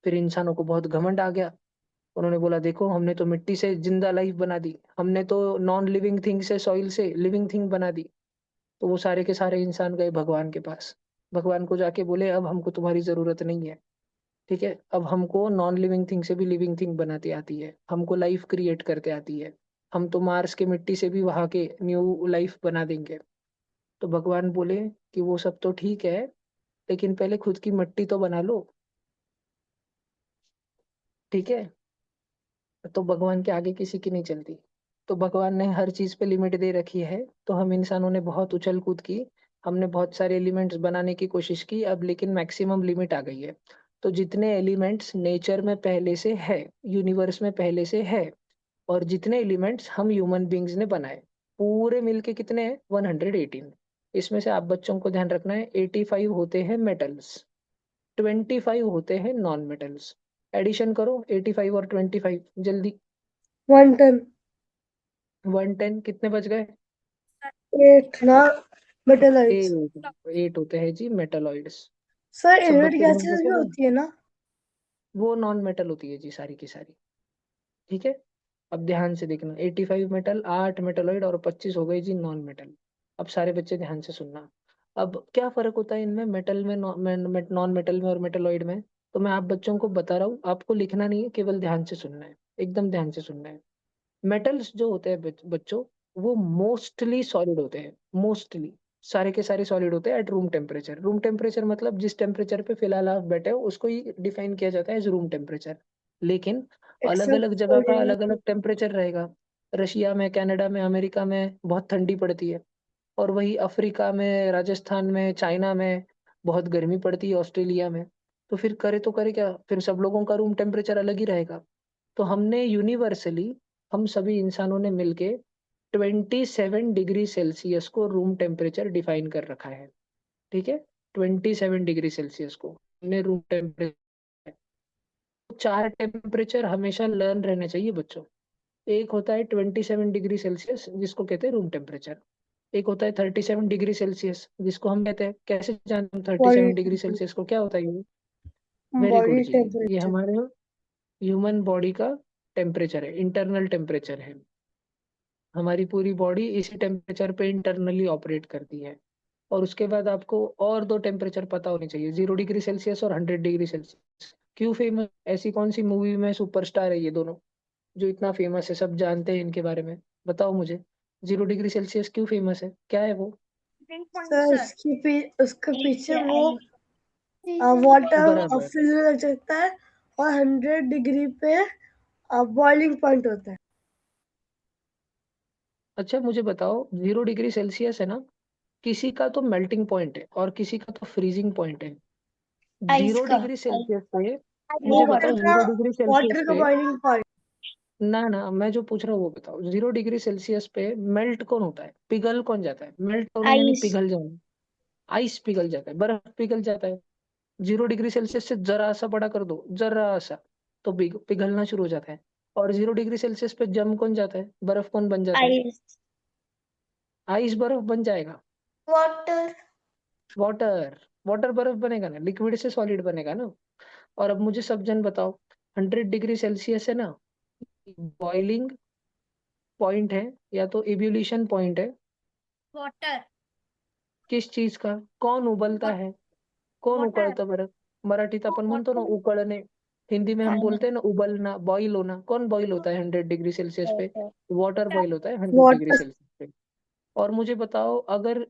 फिर इंसानों को बहुत घमंड आ गया। उन्होंने बोला देखो, हमने तो मिट्टी से जिंदा लाइफ बना दी, हमने तो नॉन लिविंग थिंग से, सॉइल से लिविंग थिंग बना दी। तो वो सारे के सारे इंसान गए भगवान के पास। भगवान को जाके बोले अब हमको तुम्हारी जरूरत नहीं है। ठीक है, अब हमको नॉन लिविंग थिंग से भी लिविंग थिंग बनाती आती है, हमको लाइफ क्रिएट करते आती है। हम तो मार्स के मिट्टी से भी वहां के न्यू लाइफ बना देंगे। तो भगवान बोले कि वो सब तो ठीक है, लेकिन पहले खुद की मिट्टी तो बना लो। ठीक है, तो भगवान के आगे किसी की नहीं चलती। तो भगवान ने हर चीज पे लिमिट दे रखी है, तो हम इंसानों ने बहुत उछल कूद की, हमने बहुत सारे एलिमेंट्स बनाने की कोशिश की, अब लेकिन मैक्सिमम लिमिट आ गई है। तो जितने एलिमेंट्स नेचर में पहले से है, यूनिवर्स में पहले से है, और जितने एलिमेंट्स हम ह्यूमन बींग्स ने बनाए, पूरे मिलके कितने हैं? 118। इसमें से आप बच्चों को ध्यान रखना है, 85 होते हैं मेटल्स, 25 होते हैं नॉन मेटल्स। एडिशन करो 85 और 25 जल्दी। 110 110 कितने बच गए? 8 ना मेटलाइट्स। 8 होते हैं जी मेटलॉइड्स। सर सब एलिमेंट बच्चे ध्यान गैसेस भी रखोगे, होती है ना? वो नॉन मेटल होती है जी सारी की सारी। ठीक है, अब ध्यान से देखना, 85 मेटल, 8 मेटलॉइड और 25 हो गई जी नॉन मेटल। अब सारे बच्चे ध्यान से सुनना। अब क्या फर्क होता है इनमें, मेटल में, नॉन मेटल में और मेटलॉइड में? तो मैं आप बच्चों को बता रहा हूँ, आपको लिखना नहीं है, केवल ध्यान से सुनना है, एकदम ध्यान से सुनना है। मेटल्स जो होते हैं बच्चों, वो मोस्टली सॉलिड होते हैं, मोस्टली सारे के सारे सॉलिड होते हैं at room temperature. Room temperature मतलब जिस टेम्परेचर पे फिलहाल आप बैठे हो उसको ही डिफाइन किया जाता है एज रूम टेम्परेचर। लेकिन अलग एक्सेप्ट अलग जगह का अलग सोडियम। अलग टेम्परेचर रहेगा। रशिया में, कनाडा में, अमेरिका में बहुत ठंडी पड़ती है, और वही अफ्रीका में, राजस्थान में, चाइना में बहुत गर्मी पड़ती है, ऑस्ट्रेलिया में। तो फिर करे तो करे क्या, फिर सब लोगों का रूम टेम्परेचर अलग ही रहेगा। तो हमने यूनिवर्सली, हम सभी इंसानों ने मिलके 27 डिग्री सेल्सियस को रूम टेम्परेचर डिफाइन कर रखा है। ठीक है, 27 डिग्री सेल्सियस को हमने रूम टेम्परेचर। चार टेम्परेचर हमेशा लर्न रहने चाहिए बच्चों। एक होता है 27 डिग्री सेल्सियस जिसको कहते हैं रूम टेम्परेचर। एक होता है 37 डिग्री सेल्सियस जिसको हम कहते हैं, कैसे जानते हैं thirty body seven degree Celsius को, क्या होता है ये? वेरी गुड बॉडी जी, ये टेम्परेचर। हमारे ह्यूमन बॉडी का टेम्परेचर है, इंटरनल टेम्परेचर है। हमारी पूरी बॉडी इसी टेम्परेचर पे इंटरनली ऑपरेट करती है। और उसके बाद आपको और दो टेम्परेचर पता होने चाहिए, 0 डिग्री सेल्सियस और 100 डिग्री सेल्सियस। क्यों फेमस, ऐसी कौन सी मूवी में सुपरस्टार है ये दोनों जो इतना फेमस है, सब जानते हैं इनके बारे में? बताओ मुझे, 0 डिग्री सेल्सियस क्यों फेमस है, क्या है वो? Drink point sir sir. उसके पीछे वो वाटर बराबर। फिल्म लग सकता है, और 100 डिग्री पे बॉइलिंग पॉइंट होता है। अच्छा मुझे बताओ, 0 डिग्री सेल्सियस है ना, किसी का तो मेल्टिंग पॉइंट है और किसी का तो फ्रीजिंग पॉइंट है। आइस जीरो का डिग्री सेल्सियस पे, मुझे वाटर बताओ का 0 डिग्री सेल्सियस वाटर का पे, बॉइलिंग पॉइंट। ना ना मैं जो पूछ रहा हूँ वो बताओ, 0 डिग्री सेल्सियस पे मेल्ट कौन होता है, पिघल कौन जाता है? मेल्ट होना यानी आइस। पिघल जाना। आइस पिघल जाता है, बर्फ पिघल जाता है। 0 डिग्री सेल्सियस से जरा सा बड़ा कर दो, जरा सा, तो पिघलना शुरू हो जाता है। और 0 डिग्री सेल्सियस पे जम कौन जाता है, बर्फ कौन बन जाता है? आइस। आइस बर्फ बन जाएगा। वाटर। वाटर, वाटर बर्फ बनेगा ना, लिक्विड से सॉलिड बनेगा ना। और अब मुझे सब जन बताओ, 100 डिग्री सेल्सियस है ना, बॉइलिंग पॉइंट है या तो इब्यूलिशन पॉइंट है? वाटर। किस चीज का? कौन उबलता है, कौन वाटर। उकळतं बरं? मराठीत आपण म्हणतो ना वाटर। उकळणे, हिंदी में हम बोलते हैं ना उबलना, बॉईल होना। कौन बॉईल होता है 100 डिग्री सेल्सियस पे? वाटर बॉईल होता है 100 डिग्री सेल्सियस पे। और मुझे बताओ, अगर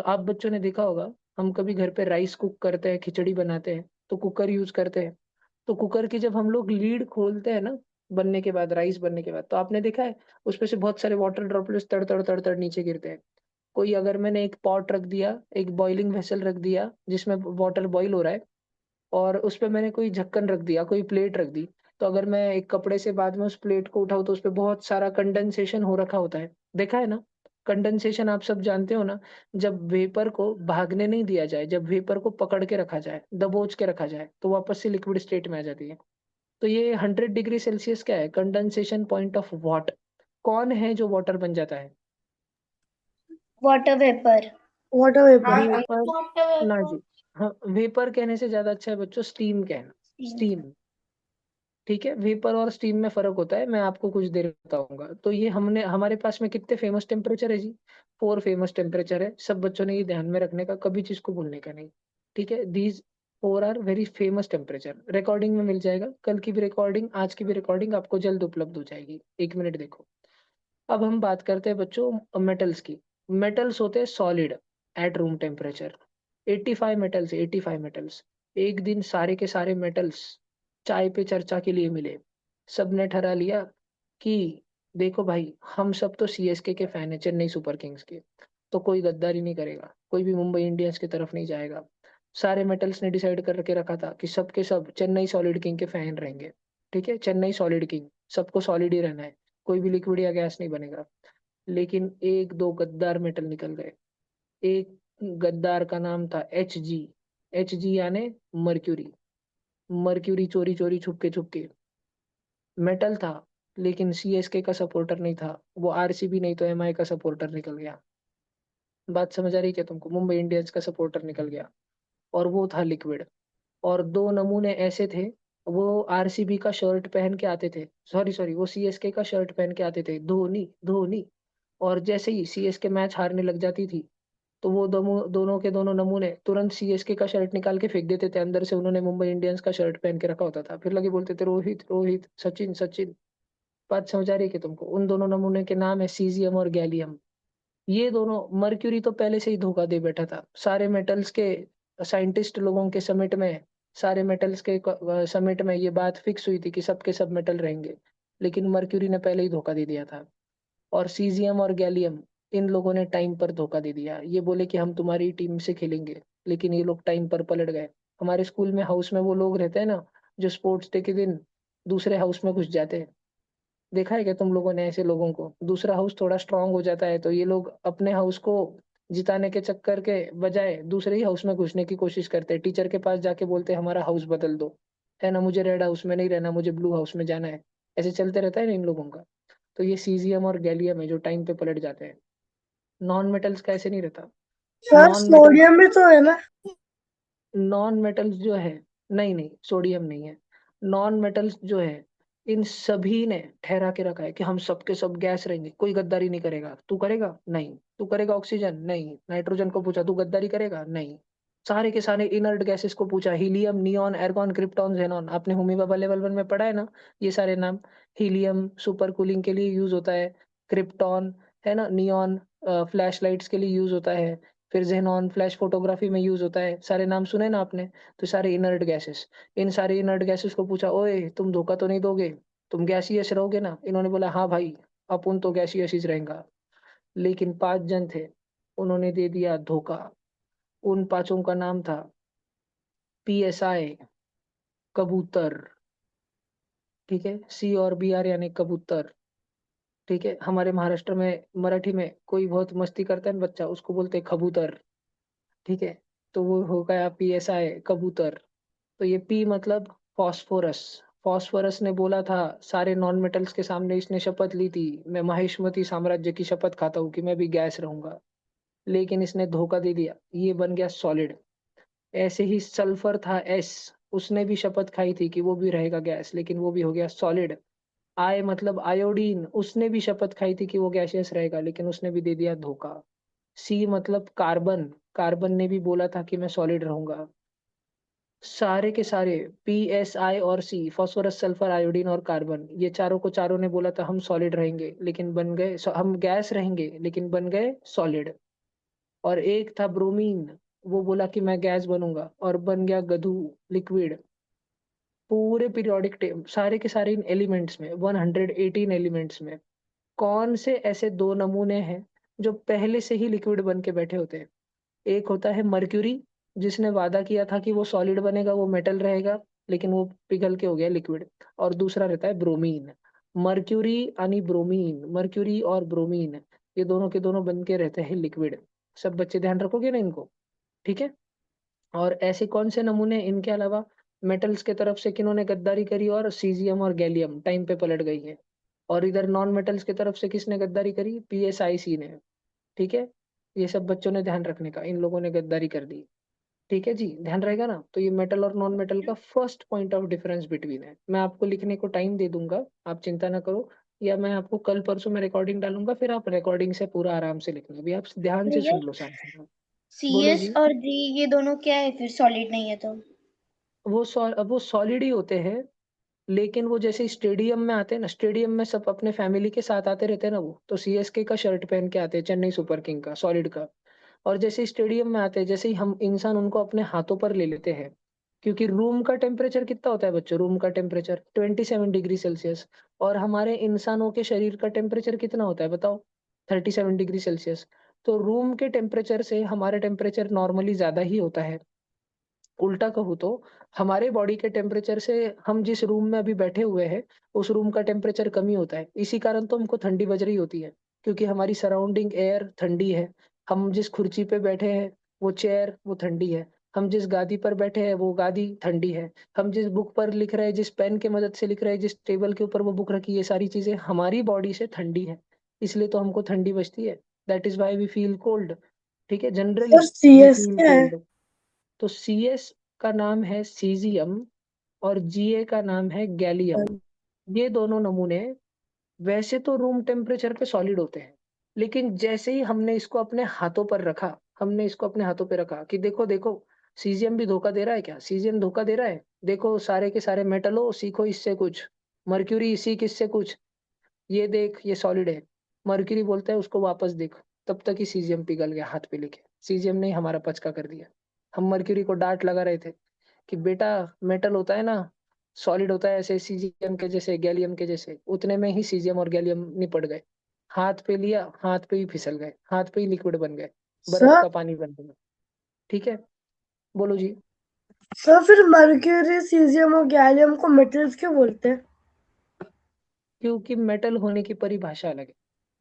आप बच्चों ने देखा होगा, हम कभी घर पे राइस कुक करते हैं, खिचड़ी बनाते हैं, तो कुकर यूज करते हैं। तो कुकर की जब हम लोग लीड खोलते हैं ना, बनने के बाद, राइस बनने के बाद, तो आपने देखा है उसपे से बहुत सारे वाटर ड्रॉपलेट्स तड़ तड़ तड़ तड़ नीचे गिरते हैं। कोई अगर मैंने एक पॉट रख दिया, एक बॉइलिंग वेसल रख दिया जिसमें वाटर बॉईल हो रहा है, और उस पे मैंने कोई ढक्कन रख दिया, कोई प्लेट रख दी, तो अगर मैं एक कपड़े से बाद में उस प्लेट को उठाऊं तो उस पे बहुत सारा कंडेंसेशन हो रखा होता है। देखा है ना? कंडेंसेशन आप सब जानते हो ना, जब वेपर को भागने नहीं दिया जाए, जब वेपर को पकड़ के रखा जाए, दबोच के रखा जाए, तो वापस से लिक्विड स्टेट में आ जाती है। तो ये 100 डिग्री सेल्सियस क्या है? Condensation point of water. कौन है जो वाटर बन जाता है? Water vapour. Water vapour. Vapour? Water ना वेपर। जी, हाँ, वेपर कहने से ज्यादा अच्छा है बच्चों स्टीम कहना। स्टीम। ठीक है, वेपर और स्टीम में फर्क होता है, मैं आपको कुछ देर में बताऊंगा। तो ये हमने, हमारे पास में कितने फेमस टेम्परेचर है जी? 4 फेमस टेम्परेचर है, सब बच्चों ने ये ध्यान में रखने का, कभी चीज को भूलने का नहीं। ठीक है, these 4 are very famous temperature. Recording में मिल जाएगा, कल की भी रिकॉर्डिंग, आज की भी रिकॉर्डिंग आपको जल्द उपलब्ध हो जाएगी, 1 मिनट देखो। अब हम बात करते हैं बच्चों मेटल्स की। मेटल्स होते हैं solid at room temperature. 85 metals, 85 metals. एक दिन सारे के सारे मेटल्स चाय पे चर्चा के लिए मिले, सबने ठहरा लिया कि देखो भाई, हम सब तो सीएसके के फैन है, चेन्नई सुपर किंग्स के, तो कोई गद्दारी नहीं करेगा, कोई भी मुंबई इंडियंस की तरफ नहीं जाएगा। सारे मेटल्स ने डिसाइड करके रखा था कि सब के सब चेन्नई सॉलिड किंग के फैन रहेंगे। ठीक है, चेन्नई सॉलिड किंग, सबको सॉलिड ही रहना है, कोई भी लिक्विड या गैस नहीं बनेगा। लेकिन एक दो गद्दार मेटल निकल गए। एक गद्दार का नाम था एच जी। एच जी यानी मर्क्यूरी। मर्क्यूरी चोरी चोरी छुपके छुपके मेटल था, लेकिन सीएसके का सपोर्टर नहीं था, वो आरसीबी नहीं तो एमआई का सपोर्टर निकल गया। बात समझ आ रही क्या तुमको? मुंबई इंडियंस का सपोर्टर निकल गया, और वो था लिक्विड। और दो नमूने ऐसे थे, वो आरसीबी का शर्ट पहन के आते थे, सॉरी सॉरी, वो सीएसके का शर्ट पहन के आते थे, धोनी धोनी। और जैसे ही सीएसके मैच हारने लग जाती थी, तो वो दोनों के दोनों नमूने तुरंत सीएसके का शर्ट निकाल के फेंक देते थे, अंदर से उन्होंने मुंबई इंडियंस का शर्ट पहन के रखा होता था, फिर लगे बोलते थे रोहित रोहित, सचिन सचिन। बात समझ आ रही है कि तुमको? उन दोनों नमूने के नाम है सीजियम और गैलियम। ये दोनों, मर्क्यूरी तो पहले से ही धोखा दे बैठा था सारे मेटल्स के साइंटिस्ट लोगों के समिट में। सारे मेटल्स के समिट में ये बात फिक्स हुई थी कि सबके सब मेटल रहेंगे, लेकिन मर्क्यूरी ने पहले ही धोखा दे दिया था। और सीजियम और गैलियम, इन लोगों ने टाइम पर धोखा दे दिया। ये बोले कि हम तुम्हारी टीम से खेलेंगे, लेकिन ये लोग टाइम पर पलट गए। हमारे स्कूल में हाउस में वो लोग रहते हैं ना, जो स्पोर्ट्स डे के दिन दूसरे हाउस में घुस जाते हैं। देखा है क्या तुम लोगों ने ऐसे लोगों को? दूसरा हाउस थोड़ा स्ट्रांग हो जाता है तो ये लोग अपने हाउस को जिताने के चक्कर के बजाय दूसरे ही हाउस में घुसने की कोशिश करते हैं, टीचर के पास जाके बोलते हैं हमारा हाउस बदल दो, है ना, मुझे रेड हाउस में नहीं रहना, मुझे ब्लू हाउस में जाना है। ऐसे चलते रहता है ना इन लोगों का। तो ये सीजियम और गैलियम है जो टाइम पे पलट जाते हैं। नॉन मेटल्स का ऐसे नहीं रहता। सर नॉन मेटल्स, सोडियम भी तो है ना? नॉन मेटल्स जो है, नहीं नहीं, सोडियम नहीं है। नॉन मेटल्स जो है, इन सभी ने ठहरा के रखा है कि हम सबके सब गैस रहेंगे, कोई गद्दारी नहीं करेगा। तू करेगा? नहीं। तू करेगा ऑक्सीजन? नहीं। नाइट्रोजन को पूछा तू गद्दारी करेगा? नहीं। सारे के सारे इनर्ट गैसेस को पूछा, हीलियम, नियॉन, एर्गॉन, क्रिप्टॉन, जेनॉन। आपने होमी बाबा लेवल 1 में पढ़ा है ना ये सारे नाम। हीलियम सुपर कूलिंग के लिए यूज होता है, क्रिप्टॉन, है ना, नियॉन फ्लैश लाइट्स के लिए यूज होता है, फिर जेनॉन फ्लैश फोटोग्राफी में यूज होता है। सारे नाम सुने ना आपने? तो सारे इनर्ट गैसेस। इन सारे इनर्ट गैसेस को पूछा, ओए तुम धोखा तो नहीं दोगे, तुम गैसियस रहोगे ना? इन्होंने बोला हाँ भाई, अपन तो गैसियस ही रहेगा। लेकिन 5 जन थे, उन्होंने दे दिया धोखा। उन पांचों का नाम था पीएसआई, कबूतर। ठीक है, सी और बी आर यानी कबूतर। ठीक है, हमारे महाराष्ट्र में मराठी में कोई बहुत मस्ती करता है ना बच्चा, उसको बोलते हैं कबूतर। ठीक है, तो वो हो गया पीएसआई, कबूतर। तो ये पी मतलब फॉस्फोरस। फॉस्फोरस ने बोला था, सारे नॉन मेटल्स के सामने इसने शपथ ली थी, मैं महेशमती साम्राज्य की शपथ खाता हूँ कि मैं भी गैस रहूंगा। लेकिन इसने धोखा दे दिया, ये बन गया सॉलिड। ऐसे ही सल्फर था एस, उसने भी शपथ खाई थी कि वो भी रहेगा गैस, लेकिन वो भी हो गया सॉलिड। आई मतलब आयोडीन, उसने भी शपथ खाई थी कि वो गैसियस रहेगा, लेकिन उसने भी दे दिया धोखा। सी मतलब कार्बन, कार्बन ने भी बोला था कि मैं सॉलिड रहूंगा। सारे के सारे पी एस आई और सी, फास्फोरस सल्फर आयोडीन और कार्बन, ये चारों को चारों ने बोला था हम सॉलिड रहेंगे, लेकिन बन गए हम गैस रहेंगे, लेकिन बन गए सॉलिड। और एक था ब्रोमीन, वो बोला कि मैं गैस बनूंगा और बन गया गधू, लिक्विड। पूरे पीरियोडिक टेबल सारे के सारे इन एलिमेंट्स में, 118 एलिमेंट्स में, कौन से ऐसे दो नमूने हैं जो पहले से ही लिक्विड बन के बैठे होते हैं? एक होता है मर्क्यूरी, जिसने वादा किया था कि वो सॉलिड बनेगा, वो मेटल रहेगा, लेकिन वो पिघल के हो गया लिक्विड। और दूसरा रहता है ब्रोमीन। मर्क्यूरी यानी ब्रोमीन, मर्क्यूरी और ब्रोमीन, ये दोनों के दोनों बन के रहते हैं लिक्विड। सब बच्चे ध्यान रखोगे ना इनको? ठीक है। और ऐसे कौन से नमूने इनके अलावा मेटल्स के तरफ से किन्होंने गद्दारी करी और सीजियम और गैलियम टाइम पे पलट गई है? और इधर नॉन मेटल्स की तरफ से किसने गद्दारी करी? पीएसआईसी ने। ठीक है, ये सब बच्चों ने ध्यान रखने का, इन लोगों ने गद्दारी कर दी। ठीक है जी, ध्यान रहेगा ना? तो ये मेटल और नॉन मेटल का first point of difference between है। मैं आपको लिखने को टाइम दे दूंगा, आप चिंता ना करो, या मैं आपको कल परसों में रिकॉर्डिंग डालूंगा, फिर आप रिकॉर्डिंग से पूरा आराम से लिखना। अभी आप ध्यान से भैया सुन लो सारा। सी बोलो एस जी। और जी ये दोनों क्या है फिर, सॉलिड नहीं है तो? वो सॉलिड ही होते हैं, लेकिन वो जैसे स्टेडियम में आते हैं ना, स्टेडियम में सब अपने फैमिली के साथ आते रहते हैं ना, वो तो सीएसके का शर्ट पहन के आते हैं, चेन्नई सुपर किंग का, सॉलिड का। और जैसे स्टेडियम में आते हैं, जैसे ही हम इंसान उनको अपने हाथों पर ले लेते हैं, क्योंकि रूम का टेम्परेचर कितना होता है बच्चों? रूम का टेम्परेचर 27 डिग्री सेल्सियस। और हमारे इंसानों के शरीर का टेम्परेचर कितना होता है बताओ? 37 डिग्री सेल्सियस। तो रूम के टेम्परेचर से हमारा टेम्परेचर नॉर्मली ज्यादा ही होता है। उल्टा कहूँ तो हमारे बॉडी के टेम्परेचर से हम जिस रूम में अभी बैठे हुए हैं उस रूम का टेम्परेचर कम ही होता है। इसी कारण तो हमको ठंडी बज रही होती है, क्योंकि हमारी सराउंडिंग एयर ठंडी है। हम जिस कुर्सी पे बैठे हैं वो चेयर वो ठंडी है। हम जिस गादी पर बैठे हैं वो गादी ठंडी है। हम जिस बुक पर लिख रहे हैं, जिस पेन की मदद से लिख रहे हैं, जिस टेबल के ऊपर वो बुक रखी है, ये सारी चीजें हमारी बॉडी से ठंडी है। इसलिए तो हमको ठंडी बजती है। That is why we feel cold. ठीक है, generally sir we CS feel क्या है? कोल्ड। तो सीएस का नाम है सीजियम और जीए का नाम है गैलियम। ये दोनों नमूने वैसे तो रूम टेम्परेचर पे सॉलिड होते हैं, लेकिन जैसे ही हमने इसको अपने हाथों पर रखा, हमने इसको अपने हाथों पे रखा कि देखो देखो सीजियम भी धोखा दे रहा है क्या? सीजियम धोखा दे रहा है। देखो सारे के सारे मेटल हो, सीखो इससे कुछ। मर्क्यूरी सीख इससे कुछ। ये देख ये सॉलिड है। मर्क्यूरी बोलता है उसको वापस देख। तब तक ही सीजियम पिघल गया हाथ पे लेके। सीजियम ने ही हमारा पचका कर दिया। हम मर्क्यूरी को डांट लगा रहे थे कि बेटा मेटल होता है ना, सॉलिड होता है ऐसे सीजियम के जैसे गैलियम के जैसे, उतने में ही सीजियम और गैलियम निपट गए। हाथ पे लिया, हाथ पे ही फिसल गए, हाथ पे ही लिक्विड बन गए, बर्फ सर का पानी बन गया। ठीक है, बोलो जी। सर फिर मर्क्यूरी सीजियम और गैलियम को मेटल्स क्यों बोलते हैं? क्योंकि मेटल होने की परिभाषा अलग है।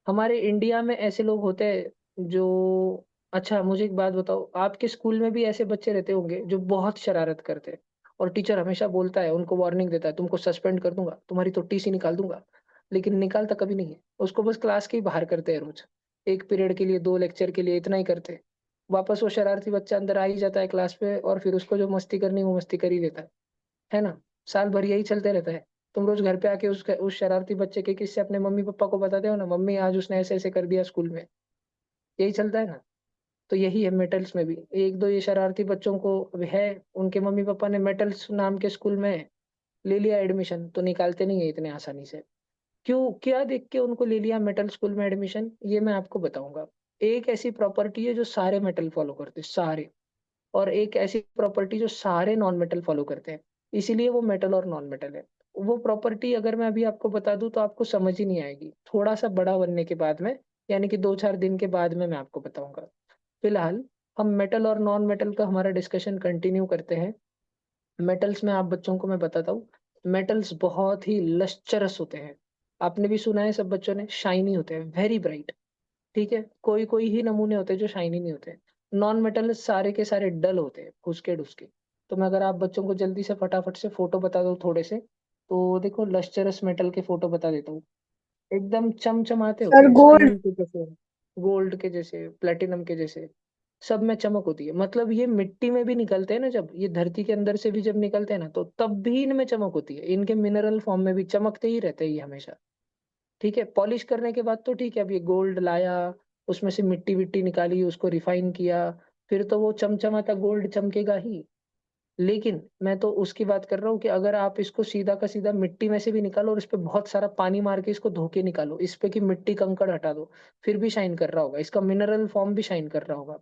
हमारे इंडिया में ऐसे लोग होते हैं जो, अच्छा मुझे एक बात बताओ, आपके स्कूल में भी ऐसे बच्चे रहते होंगे जो बहुत शरारत करते हैं और टीचर हमेशा बोलता है, उनको वार्निंग देता है, तुमको सस्पेंड कर दूंगा, तुम्हारी तो टीसी निकाल दूंगा। लेकिन निकालता कभी नहीं है उसको, बस क्लास के ही बाहर करते हैं रोज। एक पीरियड के लिए, 2 लेक्चर के लिए, इतना ही करते हैं। वापस वो शरारती बच्चा अंदर आ ही जाता है क्लास पे और फिर उसको जो मस्ती करनी वो मस्ती कर ही देता है ना? साल भर यही चलते रहता है। तुम रोज घर पे आके उस शरारती बच्चे के किस्से अपने मम्मी पापा को बताते हो ना, मम्मी आज उसने ऐसे ऐसे कर दिया स्कूल में। यही चलता है ना? तो यही है मेटल्स में भी। एक दो ये शरारती बच्चों को अब है, उनके मम्मी पापा ने मेटल्स नाम के स्कूल में ले लिया एडमिशन, तो निकालते नहीं है इतने आसानी से। क्यों, क्या देख के उनको ले लिया मेटल स्कूल में एडमिशन, ये मैं आपको बताऊंगा। एक ऐसी प्रॉपर्टी है जो सारे मेटल फॉलो करते हैं, सारे। और एक ऐसी प्रॉपर्टी जो सारे नॉन मेटल फॉलो करते हैं, इसीलिए वो मेटल और नॉन मेटल है। वो प्रॉपर्टी अगर मैं अभी आपको बता दूं तो आपको समझ ही नहीं आएगी, थोड़ा सा बड़ा बनने के बाद में, यानी कि 2-4 दिन के बाद में मैं आपको बताऊंगा। फिलहाल हम मेटल और नॉन मेटल का हमारा डिस्कशन कंटिन्यू करते हैं। मेटल्स में आप बच्चों को मैं बताता हूँ, मेटल्स बहुत ही लश्चरस होते हैं। आपने भी सुना है सब बच्चों ने, शाइनी होते हैं, वेरी ब्राइट। ठीक है, कोई कोई ही नमूने होते हैं जो शाइनी नहीं होते। नॉन मेटल सारे के सारे डल होते हैं, फुसके डुसके। तो मैं अगर आप बच्चों को जल्दी से फटाफट से फोटो बता दूं थोड़े से, तो देखो लश्चरस मेटल के फोटो बता देता हूँ। एकदम चमचमाते होते सर हैं, गोल्ड। स्टील के जैसे, गोल्ड के जैसे, प्लेटिनम के जैसे। सब में चमक होती है। मतलब ये मिट्टी में भी निकलते हैं ना, जब ये धरती के अंदर से भी जब निकलते हैं ना, तो तब भी इनमें चमक होती है। इनके मिनरल फॉर्म में भी चमकते ही रहते हैं ये हमेशा। ठीक है, पॉलिश करने के बाद तो ठीक है, अब ये गोल्ड लाया, उसमें से मिट्टी विट्टी निकाली, उसको रिफाइन किया, फिर तो वो चमचमाता गोल्ड चमकेगा ही। लेकिन मैं तो उसकी बात कर रहा हूँ कि अगर आप इसको सीधा का सीधा मिट्टी में से भी निकालो और इस पे बहुत सारा पानी मार के इसको धो के निकालो, इस पे की मिट्टी कंकड़ हटा दो, फिर भी शाइन कर रहा होगा, इसका मिनरल फॉर्म भी शाइन कर रहा होगा।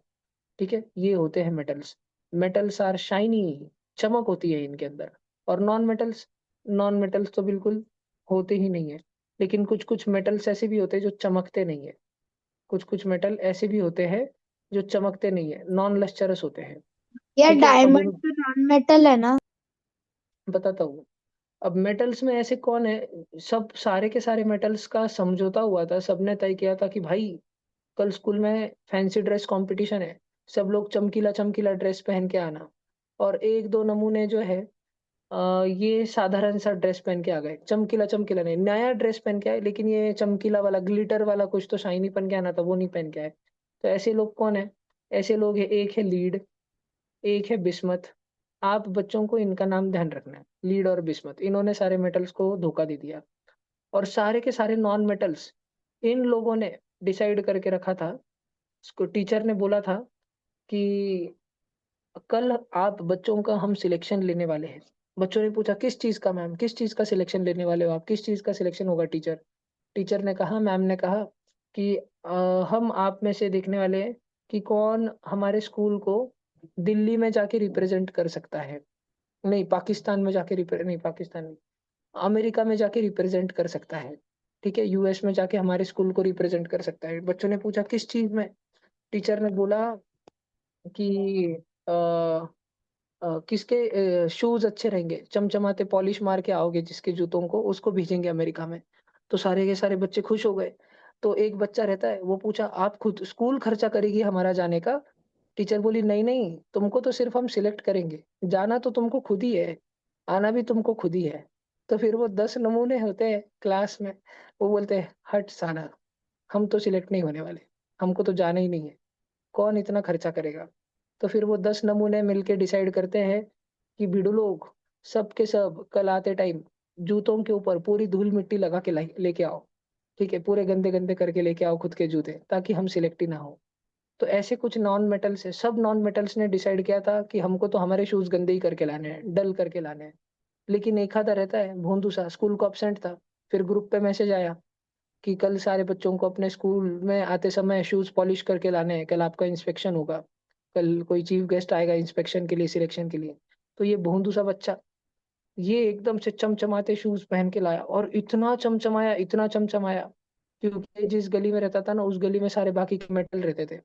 ठीक है, ये होते हैं मेटल्स। मेटल्स आर शाइनी, चमक होती है इनके अंदर। और नॉन मेटल्स तो बिल्कुल होते ही नहीं है। लेकिन कुछ कुछ मेटल्स ऐसे भी होते हैं जो चमकते नहीं है। कुछ कुछ मेटल ऐसे भी होते हैं जो चमकते नहीं है, नॉन लस्चरस होते हैं। यार ठीक है, अब डायमंड तो नॉन मेटल है ना। बताता हूँ। अब मेटल्स में ऐसे कौन है, सब सारे के सारे मेटल्स का समझौता हुआ था, सबने तय किया था कि भाई कल स्कूल में फैंसी ड्रेस कंपटीशन है, सब लोग चमकीला चमकीला ड्रेस पहन के आना। और एक दो नमूने जो है ये साधारण सा ड्रेस पहन के आ गए, चमकीला चमकीला नहीं, नया ड्रेस पहन के आए, लेकिन ये चमकीला वाला ग्लिटर वाला कुछ तो शाइनी पहन के आना था, वो नहीं पहन के आए। तो ऐसे लोग कौन है? ऐसे लोग है, एक है लीड, एक है बिस्मथ। आप बच्चों को इनका नाम ध्यान रखना है, लीड और बिस्मथ, इन्होंने सारे मेटल्स को धोखा दे दिया। और सारे के सारे नॉन मेटल्स इन लोगों ने डिसाइड करके रखा था। उसको टीचर ने बोला था कि कल आप बच्चों का हम सिलेक्शन लेने वाले हैं। बच्चों ने पूछा किस चीज का मैम, किस चीज का सिलेक्शन लेने वाले हो आप, किस चीज का सिलेक्शन होगा टीचर? टीचर ने कहा, मैम ने कहा कि हम आप में से देखने वाले हैं कि कौन हमारे स्कूल को दिल्ली में जाके रिप्रेजेंट कर सकता है। नहीं पाकिस्तान में जाके नहीं पाकिस्तान नहीं, अमेरिका में जाके रिप्रेजेंट कर सकता है। ठीक है, यूएस में जाके हमारे स्कूल को रिप्रेजेंट कर सकता है। बच्चों ने पूछा किस चीज में, टीचर ने बोला कि किसके शूज अच्छे रहेंगे, चमचमाते पॉलिश मार के आओगे जिसके जूतों को, उसको भेजेंगे अमेरिका में। तो सारे के सारे बच्चे खुश हो गए। तो एक बच्चा रहता है, वो पूछा आप खुद स्कूल खर्चा करेगी हमारा जाने का? टीचर बोली नहीं नहीं, तुमको तो सिर्फ हम सिलेक्ट करेंगे, जाना तो तुमको खुद ही है, आना भी तुमको खुद ही है। तो फिर वो 10 नमूने होते हैं क्लास में, वो बोलते हैं हट साला, हम तो सिलेक्ट नहीं होने वाले, हमको तो जाना ही नहीं है, कौन इतना खर्चा करेगा। तो फिर वो 10 नमूने मिलके डिसाइड करते हैं कि भिड़ू लोग सब के सब कल आते टाइम जूतों के ऊपर पूरी धूल मिट्टी लगा के लेके आओ। ठीक है, पूरे गंदे गंदे करके लेके आओ खुद के जूते, ताकि हम सिलेक्ट ही ना हो। तो ऐसे कुछ नॉन मेटल्स है, सब नॉन मेटल्स ने डिसाइड किया था कि हमको तो हमारे शूज गंदे ही करके लाने हैं, डल करके लाने हैं। लेकिन एक आधा रहता है भोंदू सा, स्कूल को अपसेंट था। फिर ग्रुप पे मैसेज आया कि कल सारे बच्चों को अपने स्कूल में आते समय शूज पॉलिश करके लाने हैं, कल आपका इंस्पेक्शन होगा, कल कोई चीफ गेस्ट आएगा इंस्पेक्शन के लिए, सिलेक्शन के लिए। तो ये भोंदू सा बच्चा, ये एकदम से चमचमाते शूज पहन के लाया, और इतना चमचमाया, क्योंकि जिस गली में रहता था ना, उस गली में सारे बाकी के मेटल रहते थे।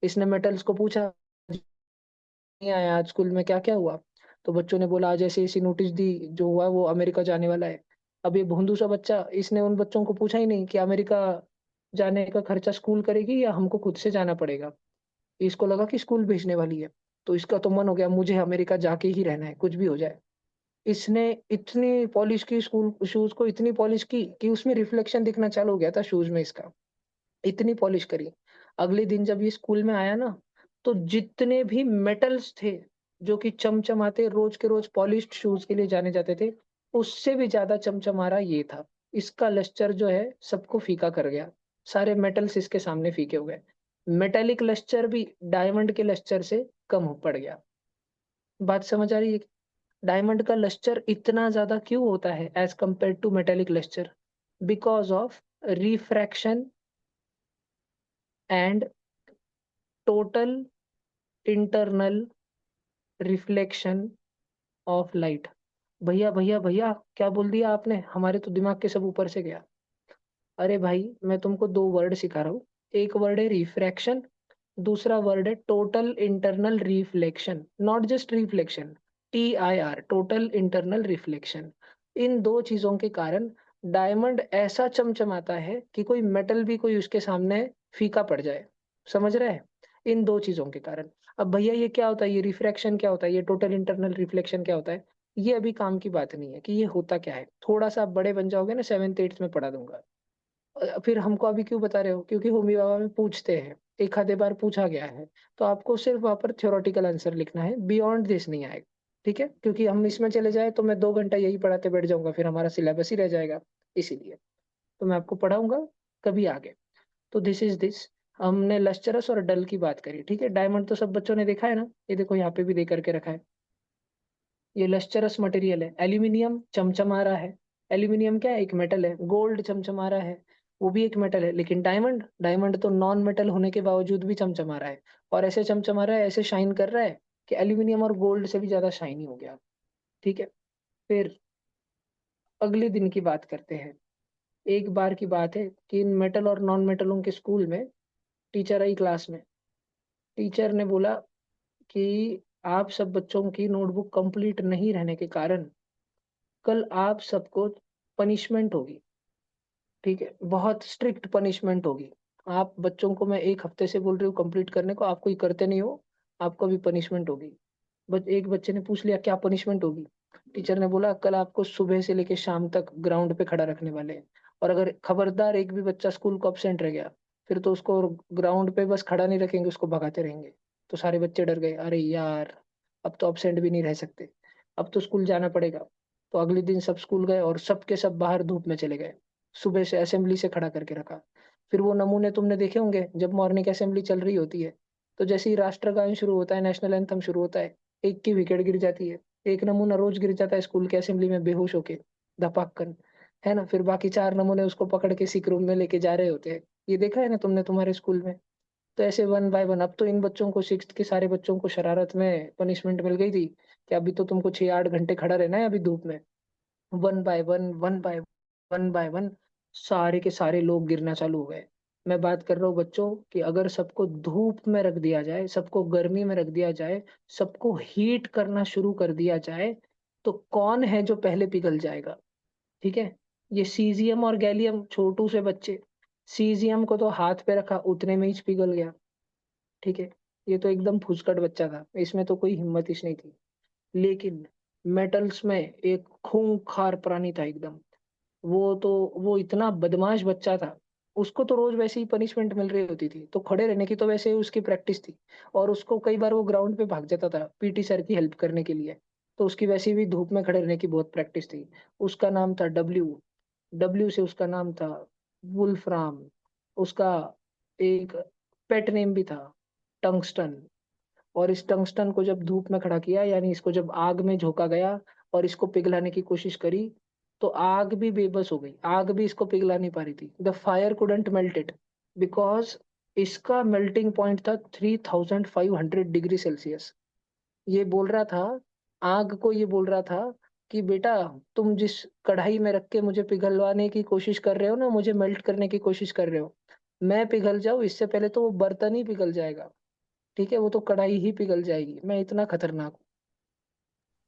इसने मेटल्स को पूछा नहीं आया आज स्कूल में, क्या क्या हुआ? तो बच्चों ने बोला आज ऐसी ऐसी नोटिस दी, जो हुआ वो अमेरिका जाने वाला है। अब ये भोंदू सा बच्चा, इसने उन बच्चों को पूछा ही नहीं कि अमेरिका जाने का खर्चा स्कूल करेगी या हमको खुद से जाना पड़ेगा। इसको लगा कि स्कूल भेजने वाली है, तो इसका तो मन हो गया मुझे अमेरिका जाके ही रहना है, कुछ भी हो जाए। इसने इतनी पॉलिश की, स्कूल शूज को इतनी पॉलिश की कि उसमें रिफ्लेक्शन दिखना चालू हो गया था शूज में इसका, इतनी पॉलिश करी। अगले दिन जब ये स्कूल में आया ना, तो जितने भी मेटल्स थे जो कि चमचमाते रोज के रोज पॉलिश्ड शूज के लिए जाने जाते थे, उससे भी ज्यादा चमचमारा ये था। इसका लश्चर जो है सबको फीका कर गया, सारे मेटल्स इसके सामने फीके हो गए। मेटेलिक लश्चर भी डायमंड के लश्चर से कम हो पड़ गया। बात समझ आ रही है? डायमंड का लश्चर इतना ज्यादा क्यों होता है as compare to metallic lustre? Because of refraction and total internal reflection of light. भैया भैया भैया, क्या बोल दिया आपने? हमारे तो दिमाग के सब ऊपर से गया। अरे भाई, मैं तुमको दो वर्ड सिखा रहा हूँ, एक वर्ड है रिफ्रैक्शन, दूसरा वर्ड है total internal reflection, not just reflection, TIR, total internal reflection. इन दो चीजों के कारण डायमंड ऐसा चमचमाता है कि कोई मेटल भी कोई उसके सामने फीका पड़ जाए। समझ रहे हैं? इन दो चीजों के कारण। अब भैया ये क्या होता है, ये रिफ्रैक्शन क्या होता है, ये टोटल इंटरनल रिफ्लेक्शन क्या होता है? ये अभी काम की बात नहीं है कि ये होता क्या है, थोड़ा सा आप बड़े बन जाओगे ना, 7th 8th में पढ़ा दूंगा। फिर हमको अभी क्यों बता रहे हो? क्योंकि होमी बाबा में पूछते हैं, एक आधे बार पूछा गया है, तो आपको सिर्फ वहां पर थ्योरेटिकल आंसर लिखना है, बियॉन्ड दिस नहीं आएगा। ठीक है, क्योंकि हम इसमें चले जाए तो मैं 2 घंटा यही पढ़ाते बैठ जाऊंगा, फिर हमारा सिलेबस ही रह जाएगा। इसीलिए तो मैं आपको पढ़ाऊंगा कभी आगे। तो दिस इज दिस, हमने लस्चरस और डल की बात करी। ठीक है, डायमंड तो सब बच्चों ने देखा है ना, ये देखो यहाँ पे भी दे करके रखा है। ये लस्चरस मटेरियल है, एल्यूमिनियम चमचमा रहा है। एल्यूमिनियम क्या है? एक मेटल है। गोल्ड चमचमा रहा है, वो भी एक मेटल है। लेकिन डायमंड, डायमंड तो नॉन मेटल होने के बावजूद भी चमचमा रहा है, और ऐसे चमचमा रहा है, ऐसे शाइन कर रहा है कि एल्यूमिनियम और गोल्ड से भी ज्यादा शाइनी हो गया। ठीक है, फिर अगले दिन की बात करते हैं। एक बार की बात है कि इन मेटल और नॉन मेटलों के स्कूल में टीचर आई क्लास में। टीचर ने बोला कि आप सब बच्चों की नोटबुक कंप्लीट नहीं रहने के कारण कल आप सबको पनिशमेंट होगी। ठीक है, बहुत स्ट्रिक्ट पनिशमेंट होगी। आप बच्चों को मैं 1 हफ्ते से बोल रही हूँ कंप्लीट करने को, आप कोई करते नहीं हो, आपको भी पनिशमेंट होगी। बट एक बच्चे ने पूछ लिया क्या पनिशमेंट होगी? टीचर ने बोला कल आपको सुबह से लेके शाम तक ग्राउंड पे खड़ा रखने वाले हैं, और अगर खबरदार एक भी बच्चा स्कूल को अब्सेंट रह गया, फिर तो उसको ग्राउंड पे बस खड़ा नहीं रखेंगे, उसको भगाते रहेंगे। तो सारे बच्चे डर गए, अरे यार अब तो अब्सेंट भी नहीं रह सकते, अब तो स्कूल जाना पड़ेगा। तो अगले दिन सब स्कूल गए और सब के सब बाहर धूप में चले गए, सुबह से असेंबली से खड़ा करके रखा। फिर वो नमूने तुमने देखे होंगे, जब मॉर्निंग असेंबली चल रही होती है, तो जैसे ही राष्ट्रगान शुरू होता है, नेशनल एंथम शुरू होता है, एक की विकेट गिर जाती है। एक नमूना रोज गिर जाता है स्कूल के असेंबली में बेहोश होके, धपाकन, है ना? फिर बाकी 4 नमूने उसको पकड़ के सिक रूम में लेके जा रहे होते हैं। ये देखा है ना तुमने तुम्हारे स्कूल में? तो ऐसे 1 बाय 1। अब तो इन बच्चों को, सिक्स्थ के सारे बच्चों को शरारत में पनिशमेंट मिल गई थी कि अभी तो तुमको 6-8 घंटे खड़ा रहना है अभी धूप में। 1 बाय 1, 1 बाय 1 सारे के सारे लोग गिरना चालू हो गए। मैं बात कर रहा हूँ बच्चों कि अगर सबको धूप में रख दिया जाए, सबको गर्मी में रख दिया जाए, सबको हीट करना शुरू कर दिया जाए, तो कौन है जो पहले पिघल जाएगा? ठीक है, ये सीजियम और गैलियम, छोटू से बच्चे। सीजियम को तो हाथ पे रखा उतने में ही पिघल गया। ठीक है, ये तो एकदम फुसकट बच्चा था, इसमें तो कोई हिम्मत ही नहीं थी। लेकिन मेटल्स में एक खूंखार प्राणी था एकदम। वो इतना बदमाश बच्चा था। उसको तो रोज वैसे ही पनिशमेंट मिल रही होती थी, तो खड़े रहने की तो वैसे ही उसकी प्रैक्टिस थी। और उसको कई बार वो ग्राउंड पे भाग जाता था पीटी सर की हेल्प करने के लिए। तो उसकी वैसे भी धूप में खड़े रहने की बहुत प्रैक्टिस थी। उसका नाम था डब्ल्यू। डब्ल्यू से उसका नाम था वुल्फ्राम। उसका एक पेट नेम भी था, टंगस्टन। और इस टंगस्टन को जब धूप में खड़ा किया, यानी इसको जब आग में झोंका गया और इसको पिघलाने की कोशिश करी, तो आग भी बेबस हो गई। आग भी इसको पिघला नहीं पा रही थी। The fire couldn't melt it, because इसका मेल्टिंग पॉइंट था 3500 डिग्री सेल्सियस। ये बोल रहा था, आग को ये बोल रहा था कि बेटा, तुम जिस कढ़ाई में रख के मुझे पिघलवाने की कोशिश कर रहे हो ना, मुझे मेल्ट करने की कोशिश कर रहे हो, मैं पिघल जाऊं इससे पहले तो वो बर्तन ही पिघल जाएगा। ठीक है, वो तो कढ़ाई ही पिघल जाएगी, मैं इतना खतरनाक हूँ।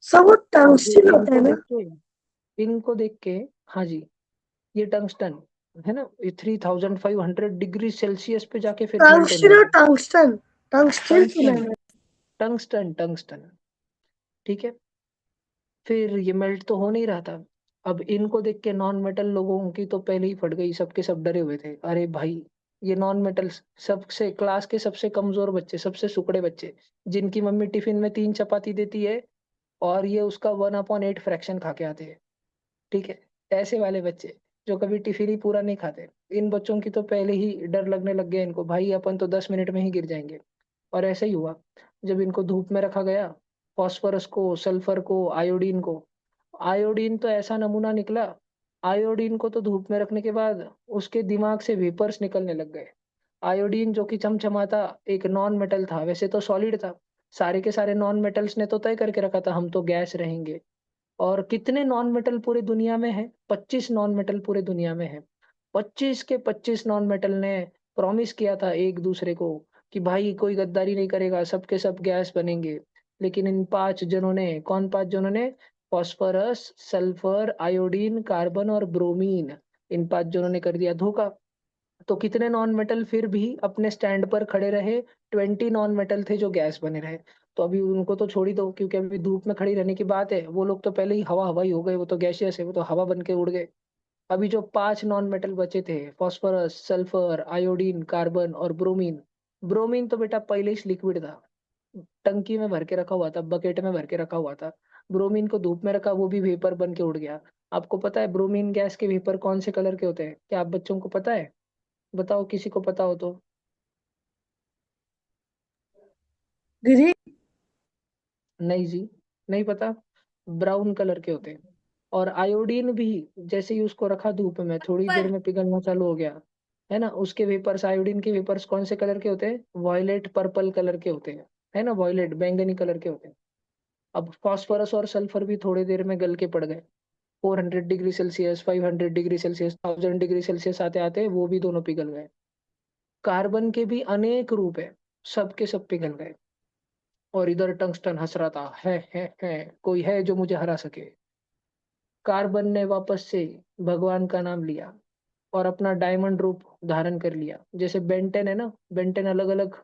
सब वो अब टंगस्टन होता इनको है ना? देख के, इनको देख के, हाँ जी, ये टंगस्टन है ना, ये 3500 डिग्री सेल्सियस पे जाके फिर मेल्ट होने टंगस्टन और लगा। टंगस्टन, टंगस्टन सुना टंगस्टन, है। Tungsten, tungsten. ठीक है, फिर ये मेल्ट तो हो नहीं रहा था। अब इनको देख के नॉन मेटल लोगों की तो पहले ही फट गई, सबके सब डरे हुए थे। अरे भाई, ये नॉन मेटल, सबसे क्लास के सबसे कमजोर बच्चे, सबसे सुकड़े बच्चे, जिनकी मम्मी टिफिन में 3 चपाती देती है और ये उसका 1/8 फ्रैक्शन खा के आते हैं। ठीक है, ऐसे वाले बच्चे जो कभी टिफिन ही पूरा नहीं खाते, इन बच्चों की तो पहले ही डर लगने लग गया इनको, भाई अपन तो 10 मिनट में ही गिर जाएंगे। और ऐसा ही हुआ जब इनको धूप में रखा गया। फॉस्फोरस को, सल्फर को, आयोडीन को। आयोडीन तो ऐसा नमूना निकला, आयोडीन को तो धूप में रखने के बाद उसके दिमाग से वेपर्स निकलने लग गए। आयोडीन जो कि चमचमाता एक नॉन मेटल था, वैसे तो सॉलिड था। सारे के सारे नॉन मेटल्स ने तो तय करके रखा था हम तो गैस रहेंगे। और कितने नॉन मेटल पूरी दुनिया में है? 25 नॉन मेटल पूरे दुनिया में है। 25 के 25 नॉन मेटल ने प्रॉमिस किया था एक दूसरे को कि भाई कोई गद्दारी नहीं करेगा, सबके सब गैस बनेंगे। लेकिन इन 5 जनों ने, कौन 5 जनों ने? फॉस्फोरस, सल्फर, आयोडीन, कार्बन और ब्रोमीन। इन 5 जनों ने कर दिया धोखा। तो कितने नॉन मेटल फिर भी अपने स्टैंड पर खड़े रहे? 20 नॉन मेटल थे जो गैस बने रहे। तो अभी उनको तो छोड़ ही दो, क्योंकि अभी धूप में खड़ी रहने की बात है। वो लोग तो पहले ही हवा हवा ही हो गए, वो तो गैसियस है, वो तो हवा बन के उड़ गए। अभी जो 5 नॉन मेटल बचे थे, फॉस्फोरस, सल्फर, आयोडीन, कार्बन और ब्रोमीन। ब्रोमीन तो बेटा पहले ही लिक्विड था, टंकी में भर के रखा हुआ था, बकेट में भर के रखा हुआ था। ब्रोमीन को धूप में रखा, वो भी वेपर बन के उड़ गया। आपको पता है ब्रोमीन गैस के वेपर कौन से कलर के होते हैं? क्या आप बच्चों को पता है? बताओ, किसी को पता हो तो। ग्रीन। नहीं जी, नहीं पता। ब्राउन कलर के होते हैं। और आयोडीन भी, जैसे ही उसको रखा धूप में, थोड़ी देर पर में पिघलना चालू हो गया, है ना। उसके वेपर्स, आयोडीन के वेपर्स कौन से कलर के होते हैं? वॉयलेट पर्पल कलर के होते हैं, है ना, वॉयलेट बैंगनी कलर के होते हैं। अब फॉस्फोरस और सल्फर भी थोड़ी देर में गल के पड़ गए। 400 degree Celsius, 500 degree Celsius, 1000 degree Celsius आते आते वो भी दोनों पिघल गए। कार्बन के भी अनेक रूप है, सबके सब पिघल गए। और इधर टंगस्टन हंस रहा था, है कोई है जो मुझे हरा सके? कार्बन ने वापस से भगवान का नाम लिया और अपना डायमंड रूप धारण कर लिया। जैसे बेंटेन है ना, बेंटेन अलग अलग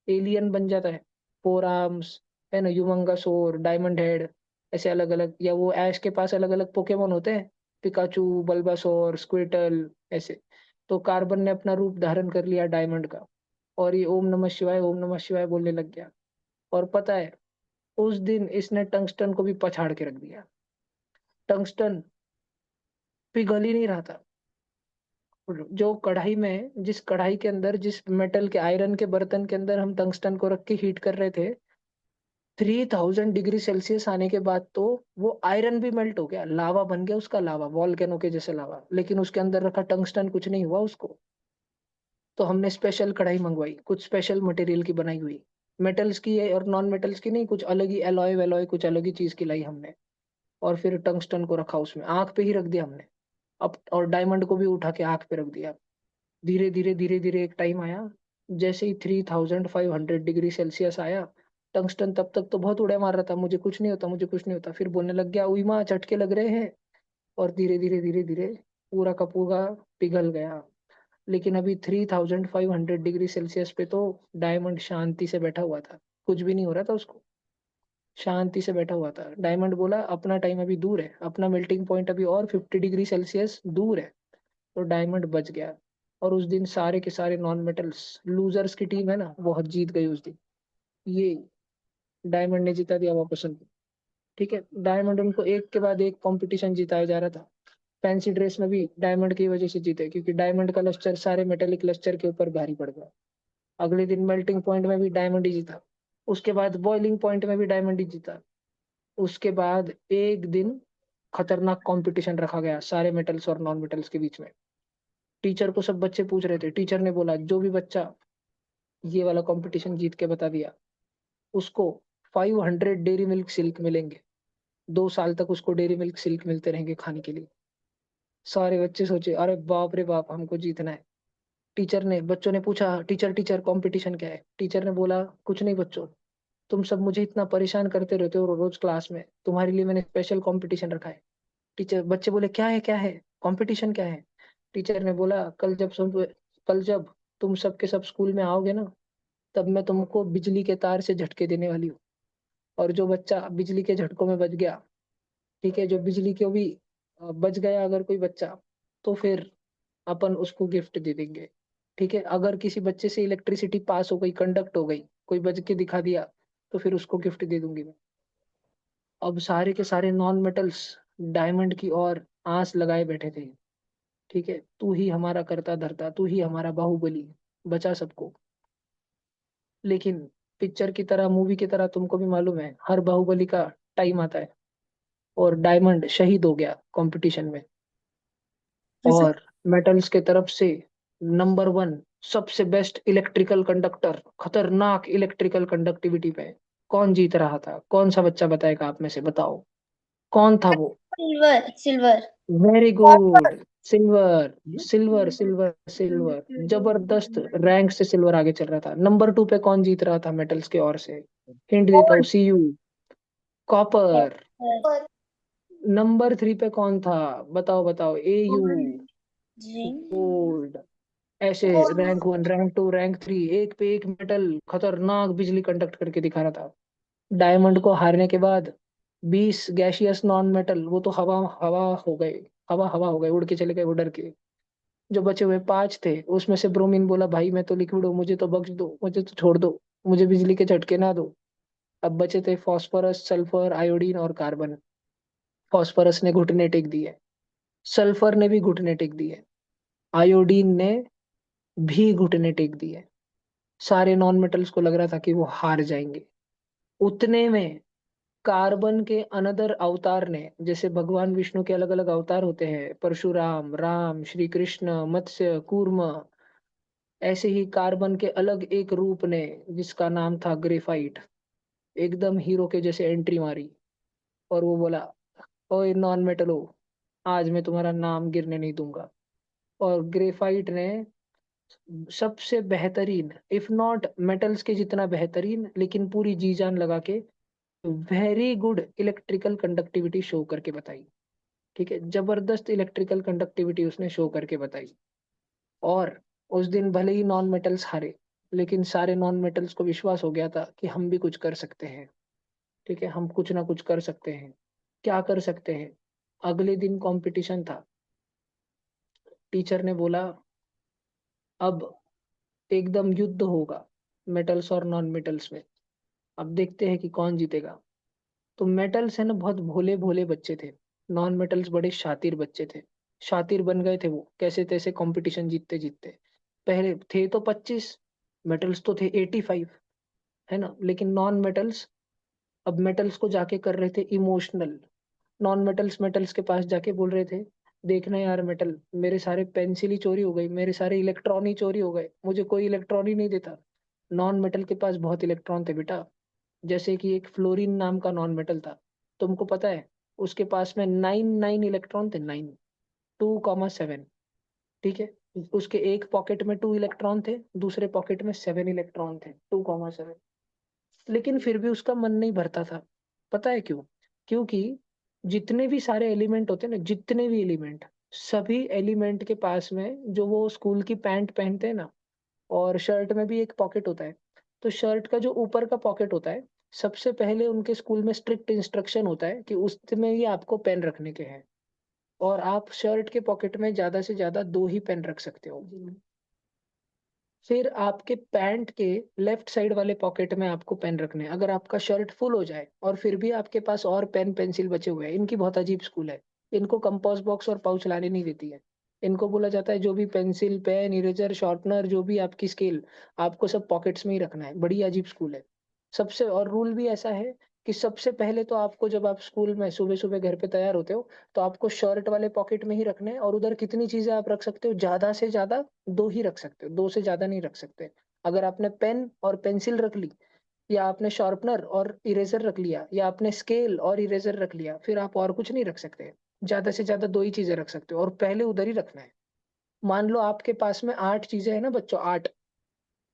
एलियन बन जाता है, 4 आर्म्स, है ना, यूमंगासोर, डायमंड हेड, ऐसे अलग अलग। या वो ऐश के पास अलग अलग पोकेमोन होते हैं, पिकाचू, बल्बासोर, स्क्विटल, ऐसे। तो कार्बन ने अपना रूप धारण कर लिया डायमंड का, और ये ओम नमः शिवाय, ओम नमः शिवाय बोलने लग गया। और पता है, उस दिन इसने टंगस्टन को भी पछाड़ के रख दिया। टंगस्टन पिघल ही नहीं रहा था। जो कढ़ाई में, जिस कढ़ाई के अंदर, जिस मेटल के, आयरन के बर्तन के अंदर हम टंगस्टन को रख के हीट कर रहे थे, 3000 डिग्री सेल्सियस आने के बाद तो वो आयरन भी मेल्ट हो गया, लावा बन गया उसका, लावा, वॉल्केनो के जैसे लावा। लेकिन उसके अंदर रखा टंगस्टन कुछ नहीं हुआ उसको। तो हमने स्पेशल कढ़ाई मंगवाई, कुछ स्पेशल मटेरियल की बनाई हुई, मेटल्स की है और नॉन मेटल्स की नहीं, कुछ अलग ही एलॉय वेलॉय कुछ अलग ही चीज की लाई हमने। और फिर टंगस्टन को रखा उसमें, आंख पे ही रख दिया हमने। अब और डायमंड को भी उठा के आंख पे रख दिया। धीरे धीरे धीरे धीरे एक टाइम आया, जैसे ही 3500 डिग्री सेल्सियस आया, टंगस्टन तब तक तो बहुत उड़े मार रहा था, मुझे कुछ नहीं होता, मुझे कुछ नहीं होता, फिर बोलने लग गया उई माँ झटके लग रहे हैं। और धीरे धीरे धीरे धीरे पूरा का पूरा पिघल गया। लेकिन अभी 3500 डिग्री सेल्सियस पे तो डायमंड शांति से बैठा हुआ था, कुछ भी नहीं हो रहा था उसको, शांति से बैठा हुआ था। डायमंड बोला अपना टाइम अभी दूर है, अपना मेल्टिंग पॉइंट अभी और 50 डिग्री सेल्सियस दूर है। तो डायमंड बच गया। और उस दिन सारे के सारे नॉन मेटल्स, लूजर्स की टीम है ना, बहुत जीत गई उस दिन। ये डायमंड ने जिता दिया वापस उनको। ठीक है, डायमंड उनको एक के बाद एक कंपटीशन जिताया जा रहा था। फैंसी ड्रेस में भी डायमंड की वजह से जीते, क्योंकि डायमंड का लश्कर सारे मेटेलिक लश्कर के ऊपर भारी पड़ गया। अगले दिन मेल्टिंग पॉइंट में भी डायमंड ही जीता। उसके बाद बॉइलिंग पॉइंट में भी डायमंड ही जीता। उसके बाद एक दिन खतरनाक कंपटीशन रखा गया सारे मेटल्स और नॉन मेटल्स के बीच में। टीचर को सब बच्चे पूछ रहे थे, टीचर ने बोला जो भी बच्चा ये वाला कंपटीशन जीत के बता दिया, उसको 500 डेयरी मिल्क सिल्क मिलेंगे। 2 साल तक उसको डेयरी मिल्क सिल्क मिलते रहेंगे खाने के लिए। सारे बच्चे सोचे अरे बाप रे बाप, हमको जीतना है। टीचर ने, बच्चों ने पूछा टीचर टीचर कंपटीशन क्या है। टीचर ने बोला कुछ नहीं बच्चों, तुम सब मुझे इतना परेशान करते रहते हो रोज क्लास में, तुम्हारे लिए मैंने स्पेशल कंपटीशन रखा है। टीचर, बच्चे बोले क्या है, क्या है कंपटीशन, क्या है। टीचर ने बोला कल जब तुम सब के सब स्कूल में आओगे ना, तब मैं तुमको बिजली के तार से झटके देने वाली हूँ। और जो बच्चा बिजली के झटकों में बच गया, ठीक है, जो बिजली को भी बच गया अगर कोई बच्चा, तो फिर अपन उसको गिफ्ट दे देंगे। ठीक है, अगर किसी बच्चे से इलेक्ट्रिसिटी पास हो गई, कंडक्ट हो गई, कोई बच के दिखा दिया, तो फिर उसको गिफ्ट दे दूंगी मैं। अब सारे के सारे नॉन मेटल्स डायमंड की ओर आस लगाए बैठे थे। ठीक है, तू ही हमारा करता धरता, तू ही हमारा बाहुबली, बचा सबको। लेकिन पिक्चर की तरह, मूवी की तरह, तुमको भी मालूम है हर बाहुबली का टाइम आता है। और डायमंड शहीद हो गया कंपटीशन में। ऐसा और मेटल्स के तरफ से नंबर 1 सबसे बेस्ट इलेक्ट्रिकल कंडक्टर, खतरनाक इलेक्ट्रिकल कंडक्टिविटी पे कौन जीत रहा था? कौन सा बच्चा बताएगा? आप में से बताओ कौन था वो? Silver silver. Very good, silver. Silver silver silver, जबरदस्त रैंक से सिल्वर आगे चल रहा था। नंबर 2 पे कौन जीत रहा था मेटल्स की ओर से? हिंट देता हूँ, सीयू, कॉपर। नंबर 3 पे कौन था? बताओ बताओ, एयू, गोल्ड। ऐसे रैंक 1, रैंक 2, रैंक 3, एक पे एक मेटल खतरनाक बिजली कंडक्ट करके दिखा रहा था। डायमंड को हारने के बाद 20 गैसियस नॉन मेटल, वो तो हवा हवा हो गए, हवा हवा हो गए, उड़ के चले गए वो डर के। जो बचे हुए 5 थे, उसमें से ब्रोमीन बोला भाई मैं तो लिक्विड हूँ, मुझे तो बख्श दो, मुझे तो छोड़ दो, मुझे बिजली के झटके ना दो। अब बचे थे फॉस्फोरस, सल्फर, आयोडीन और कार्बन। फॉस्फोरस ने घुटने टेक दिए, सल्फर ने भी घुटने टेक दिए, आयोडीन ने भी घुटने टेक दिए। सारे नॉन मेटल्स को लग रहा था कि वो हार जाएंगे। उतने में कार्बन के अनदर अवतार ने, जैसे भगवान विष्णु के अलग अलग अवतार होते हैं, परशुराम, राम, श्री कृष्ण, मत्स्य, कूर्म, ऐसे ही कार्बन के अलग एक रूप ने, जिसका नाम था ग्रेफाइट, एकदम हीरो के जैसे एंट्री मारी। और वो बोला ओए नॉन मेटलो, आज मैं तुम्हारा नाम गिरने नहीं दूंगा। और ग्रेफाइट ने सबसे बेहतरीन, इफ नॉट मेटल्स के जितना बेहतरीन, लेकिन पूरी जी जान लगा के very good electrical conductivity show करके बताई। ठीक है, जबरदस्त इलेक्ट्रिकल कंडक्टिविटी उसने शो करके बताई। और उस दिन भले ही नॉन मेटल्स हारे, लेकिन सारे नॉन मेटल्स को विश्वास हो गया था कि हम भी कुछ कर सकते हैं। ठीक है, हम कुछ ना कुछ कर सकते हैं। क्या कर सकते हैं? अगले दिन कंपटीशन था। टीचर ने बोला अब एकदम युद्ध होगा मेटल्स और नॉन मेटल्स में, अब देखते हैं कि कौन जीतेगा। तो मेटल्स है ना, बहुत भोले भोले बच्चे थे, नॉन मेटल्स बड़े शातिर बच्चे थे। शातिर बन गए थे वो कैसे तैसे कंपटीशन जीतते जीतते। पहले थे तो 25, मेटल्स तो थे 85, है ना, लेकिन नॉन मेटल्स अब मेटल्स को जाके कर रहे थे इमोशनल। नॉन मेटल्स मेटल्स के पास जाके बोल रहे थे देखना यार मेटल, मेरे सारे पेंसिल ही चोरी हो गई, मेरे सारे इलेक्ट्रॉन ही चोरी हो गए, मुझे कोई इलेक्ट्रॉन ही नहीं देता। नॉन मेटल के पास बहुत इलेक्ट्रॉन थे बेटा। जैसे कि एक फ्लोरीन नाम का नॉन मेटल था, तुमको पता है, उसके पास में 9 इलेक्ट्रॉन थे, 9, 2,7। ठीक है, उसके एक पॉकेट में 2 इलेक्ट्रॉन थे, दूसरे पॉकेट में 7 इलेक्ट्रॉन थे, 2,7। लेकिन फिर भी उसका मन नहीं भरता था। पता है क्यों? क्योंकि जितने भी सारे एलिमेंट होते हैं ना, जितने भी एलिमेंट, सभी एलिमेंट के पास में, जो वो स्कूल की पैंट पहनते हैं ना, और शर्ट में भी एक पॉकेट होता है, तो शर्ट का जो ऊपर का पॉकेट होता है, सबसे पहले उनके स्कूल में स्ट्रिक्ट इंस्ट्रक्शन होता है कि उसमें ही आपको पेन रखने के हैं, और आप शर्ट के पॉकेट में ज्यादा से ज्यादा 2 ही पेन रख सकते हो। फिर आपके पैंट के लेफ्ट साइड वाले पॉकेट में आपको पेन रखने हैं। अगर आपका शर्ट फुल हो जाए और फिर भी आपके पास और पेन पेंसिल बचे हुए हैं, इनकी बहुत अजीब स्कूल है, इनको कंपास बॉक्स और पाउच लाने नहीं देती है। इनको बोला जाता है जो भी पेंसिल, पेन, इरेजर, शार्पनर, जो भी आपकी स्केल, आपको सब पॉकेट्स में ही रखना है। बड़ी अजीब स्कूल है। सबसे और रूल भी ऐसा है कि सबसे पहले तो आपको, जब आप स्कूल में सुबह सुबह घर पे तैयार होते हो, तो आपको शर्ट वाले पॉकेट में ही रखने हैं, और उधर कितनी चीजें आप रख सकते हो, ज्यादा से ज्यादा 2 ही रख सकते हो, 2 से ज्यादा नहीं रख सकते। अगर आपने पेन और पेंसिल रख ली, या आपने शार्पनर और इरेजर रख लिया, या आपने स्केल और इरेजर रख लिया, फिर आप और कुछ नहीं रख सकते। ज्यादा से ज्यादा 2 ही चीजें रख सकते हो, और पहले उधर ही रखना है। मान लो आपके पास में 8 चीजें हैं ना बच्चों, 8,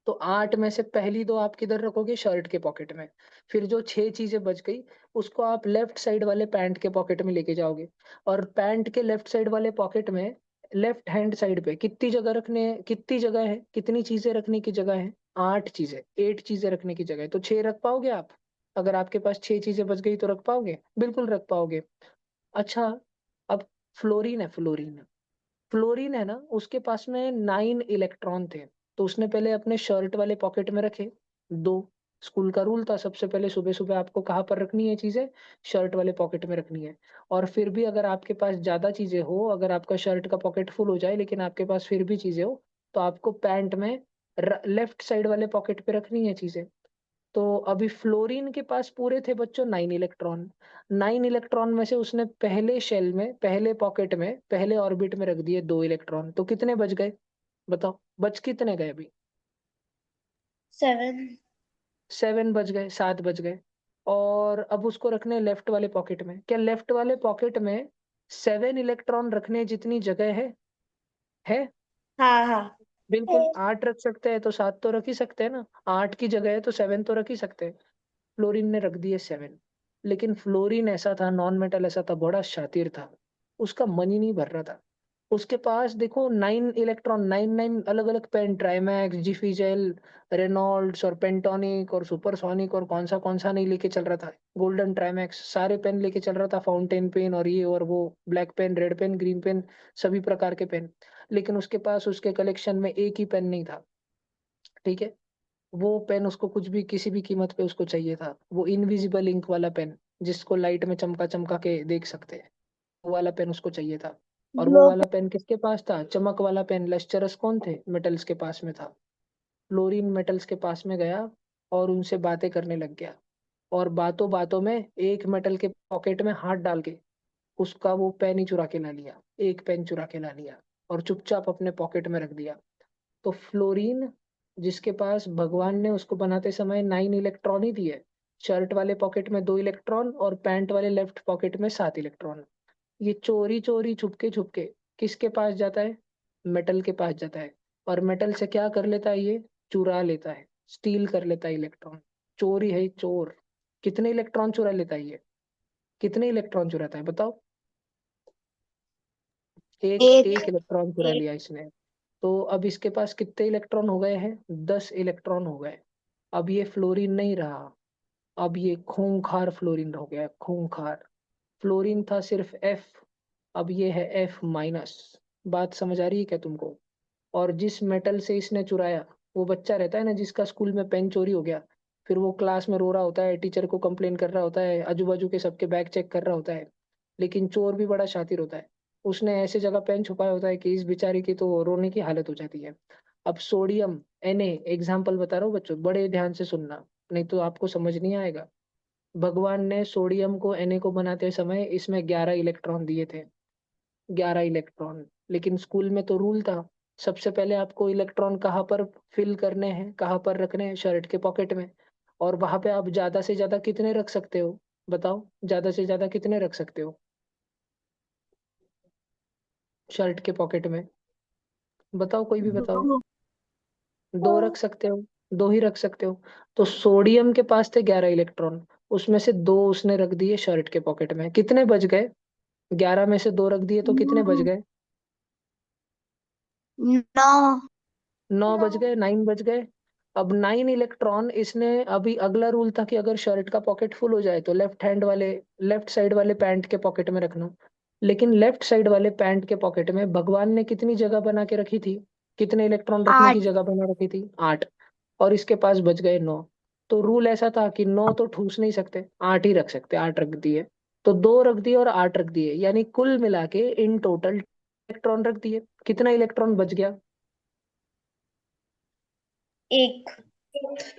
तो 8 में से पहली 2 आप किधर रखोगे? शर्ट के पॉकेट में। फिर जो 6 चीजें बच गई, उसको आप लेफ्ट साइड वाले पैंट के पॉकेट में लेके जाओगे, और पैंट के लेफ्ट साइड वाले पॉकेट में, लेफ्ट हैंड साइड पे कितनी जगह रखने हैं, कितनी जगह है, कितनी चीजें रखने की जगह है? 8 चीजें, 8 चीजें रखने की जगह है, तो 6 रख पाओगे आप? अगर आपके पास 6 चीजें बच गई तो रख पाओगे? बिल्कुल रख पाओगे। अच्छा, अब फ्लोरीन है, फ्लोरीन है ना, उसके पास में 9 इलेक्ट्रॉन थे, तो उसने पहले अपने शर्ट वाले पॉकेट में रखे 2। स्कूल का रूल था, सबसे पहले सुबह सुबह आपको कहाँ पर रखनी है चीजें? शर्ट वाले पॉकेट में रखनी है। और फिर भी अगर आपके पास ज्यादा चीजें हो, अगर आपका शर्ट का पॉकेट फुल हो जाए लेकिन आपके पास फिर भी चीजें हो, तो आपको पैंट में लेफ्ट साइड वाले पॉकेट पे रखनी है चीजें। तो अभी फ्लोरीन के पास पूरे थे बच्चों 9 इलेक्ट्रॉन। 9 इलेक्ट्रॉन में से उसने पहले शेल में, पहले पॉकेट में, पहले ऑर्बिट में रख दिए 2 इलेक्ट्रॉन, तो कितने बच गए? बताओ, बच कितने गए अभी? 7। 7 बच गए, 7 बच गए। और अब उसको रखने लेफ्ट वाले पॉकेट में। क्या लेफ्ट वाले पॉकेट में 7 इलेक्ट्रॉन रखने जितनी जगह है? हाँ हाँ। बिल्कुल, 8 रख सकते हैं तो 7 तो रख ही सकते हैं ना, 8 की जगह है तो 7 तो रख ही सकते हैं। फ्लोरीन ने रख दिए 7। लेकिन फ्लोरीन ऐसा था, नॉन मेटल ऐसा था, बड़ा शातिर था, उसका मन ही नहीं भर रहा था। उसके पास देखो 9 इलेक्ट्रॉन, 9 अलग अलग पेन, ट्राइमैक्स, जिफिजेल, रेनॉल्ड्स और पेंटोनिक और सुपरसोनिक और कौन सा नहीं लेके चल रहा था, गोल्डन ट्राइमैक्स, सारे पेन लेके चल रहा था, फाउंटेन पेन और ये और वो, black pen, red pen, green pen, सभी प्रकार के पेन। लेकिन उसके पास, उसके कलेक्शन में एक ही पेन नहीं था। ठीक है, वो पेन उसको कुछ भी, किसी भी कीमत पे उसको चाहिए था, वो इनविजिबल इंक वाला पेन, जिसको लाइट में चमका चमका के देख सकते हैं, वो वाला पेन उसको चाहिए था। और वो ग्लो। वाला पेन किसके पास था? चमक वाला पेन। लेक्चरर्स कौन थे? मेटल्स के पास में था। फ्लोरीन मेटल्स के पास में गया और उनसे बातें करने लग गया, और बातों बातों में एक मेटल के पॉकेट में हाथ डाल के उसका वो पेन ही चुरा के ला लिया, एक पेन चुरा के ला लिया, और चुपचाप अपने पॉकेट में रख दिया। तो फ्लोरीन, जिसके पास भगवान ने उसको बनाते समय 9 इलेक्ट्रॉन ही दिए, शर्ट वाले पॉकेट में 2 इलेक्ट्रॉन और पैंट वाले लेफ्ट पॉकेट में 7 इलेक्ट्रॉन, ये चोरी चोरी छुपके छुपके किसके पास जाता है? मेटल के पास जाता है। और मेटल से क्या कर लेता है ये? चुरा लेता है, स्टील कर लेता है इलेक्ट्रॉन। चोरी है चोर। कितने इलेक्ट्रॉन चुरा लेता है ये? कितने इलेक्ट्रॉन चुराता है बताओ? एक एक। एक इलेक्ट्रॉन चुरा एक। लिया इसने। तो अब इसके पास कितने इलेक्ट्रॉन हो गए हैं? 10 इलेक्ट्रॉन हो गए। अब ये फ्लोरीन नहीं रहा, अब ये खूंखार फ्लोरीन हो गया, खूंखार। फ्लोरीन था सिर्फ एफ, अब ये है F-। बात समझ आ रही है क्या तुमको? और जिस मेटल से इसने चुराया, वो बच्चा रहता है ना जिसका स्कूल में पेन चोरी हो गया, फिर वो क्लास में रो रहा होता है, टीचर को कंप्लेन कर रहा होता है, आजू बाजू के सबके बैग चेक कर रहा होता है, लेकिन चोर भी बड़ा शातिर होता है, उसने ऐसे जगह पेन छुपाया होता है कि इस बेचारे की तो रोने की हालत हो जाती है। अब सोडियम, Na, एग्जाम्पल बता रहा हूँ बच्चों, बड़े ध्यान से सुनना, नहीं तो आपको समझ नहीं आएगा। भगवान ने सोडियम को, Na को बनाते समय इसमें 11 इलेक्ट्रॉन दिए थे। 11 इलेक्ट्रॉन। लेकिन स्कूल में तो रूल था, सबसे पहले आपको इलेक्ट्रॉन कहाँ पर फिल करने हैं, कहाँ पर रखने हैं, शर्ट के पॉकेट में। और वहां पे आप ज्यादा से ज्यादा कितने रख सकते हो? बताओ, ज्यादा से ज्यादा कितने रख सकते हो शर्ट के पॉकेट में? बताओ, कोई भी बताओ। दो। दो रख सकते हो, दो ही रख सकते हो। तो सोडियम के पास थे 11 इलेक्ट्रॉन, उसमें से दो उसने रख दिए शर्ट के पॉकेट में। कितने बच गए? 11 में से दो रख दिए तो कितने बच गए? 9। 9 बज गए, 9 बज गए। अब 9 इलेक्ट्रॉन इसने, अभी अगला रूल था कि अगर शर्ट का पॉकेट फुल हो जाए तो लेफ्ट साइड वाले पैंट के पॉकेट में रखना। लेकिन लेफ्ट साइड वाले पैंट के पॉकेट में भगवान ने कितनी जगह बना के रखी थी? कितने इलेक्ट्रॉन रखने की 8। जगह बना रखी थी? 8। और इसके पास बच गए 9। तो रूल ऐसा था कि 9 तो ठूस नहीं सकते, 8 ही रख सकते, 8 रख दिए। तो 2 रख दिए और 8 रख दिए, यानी कुल मिला के इन टोटल इलेक्ट्रॉन रख दिए। कितना इलेक्ट्रॉन बच गया? एक।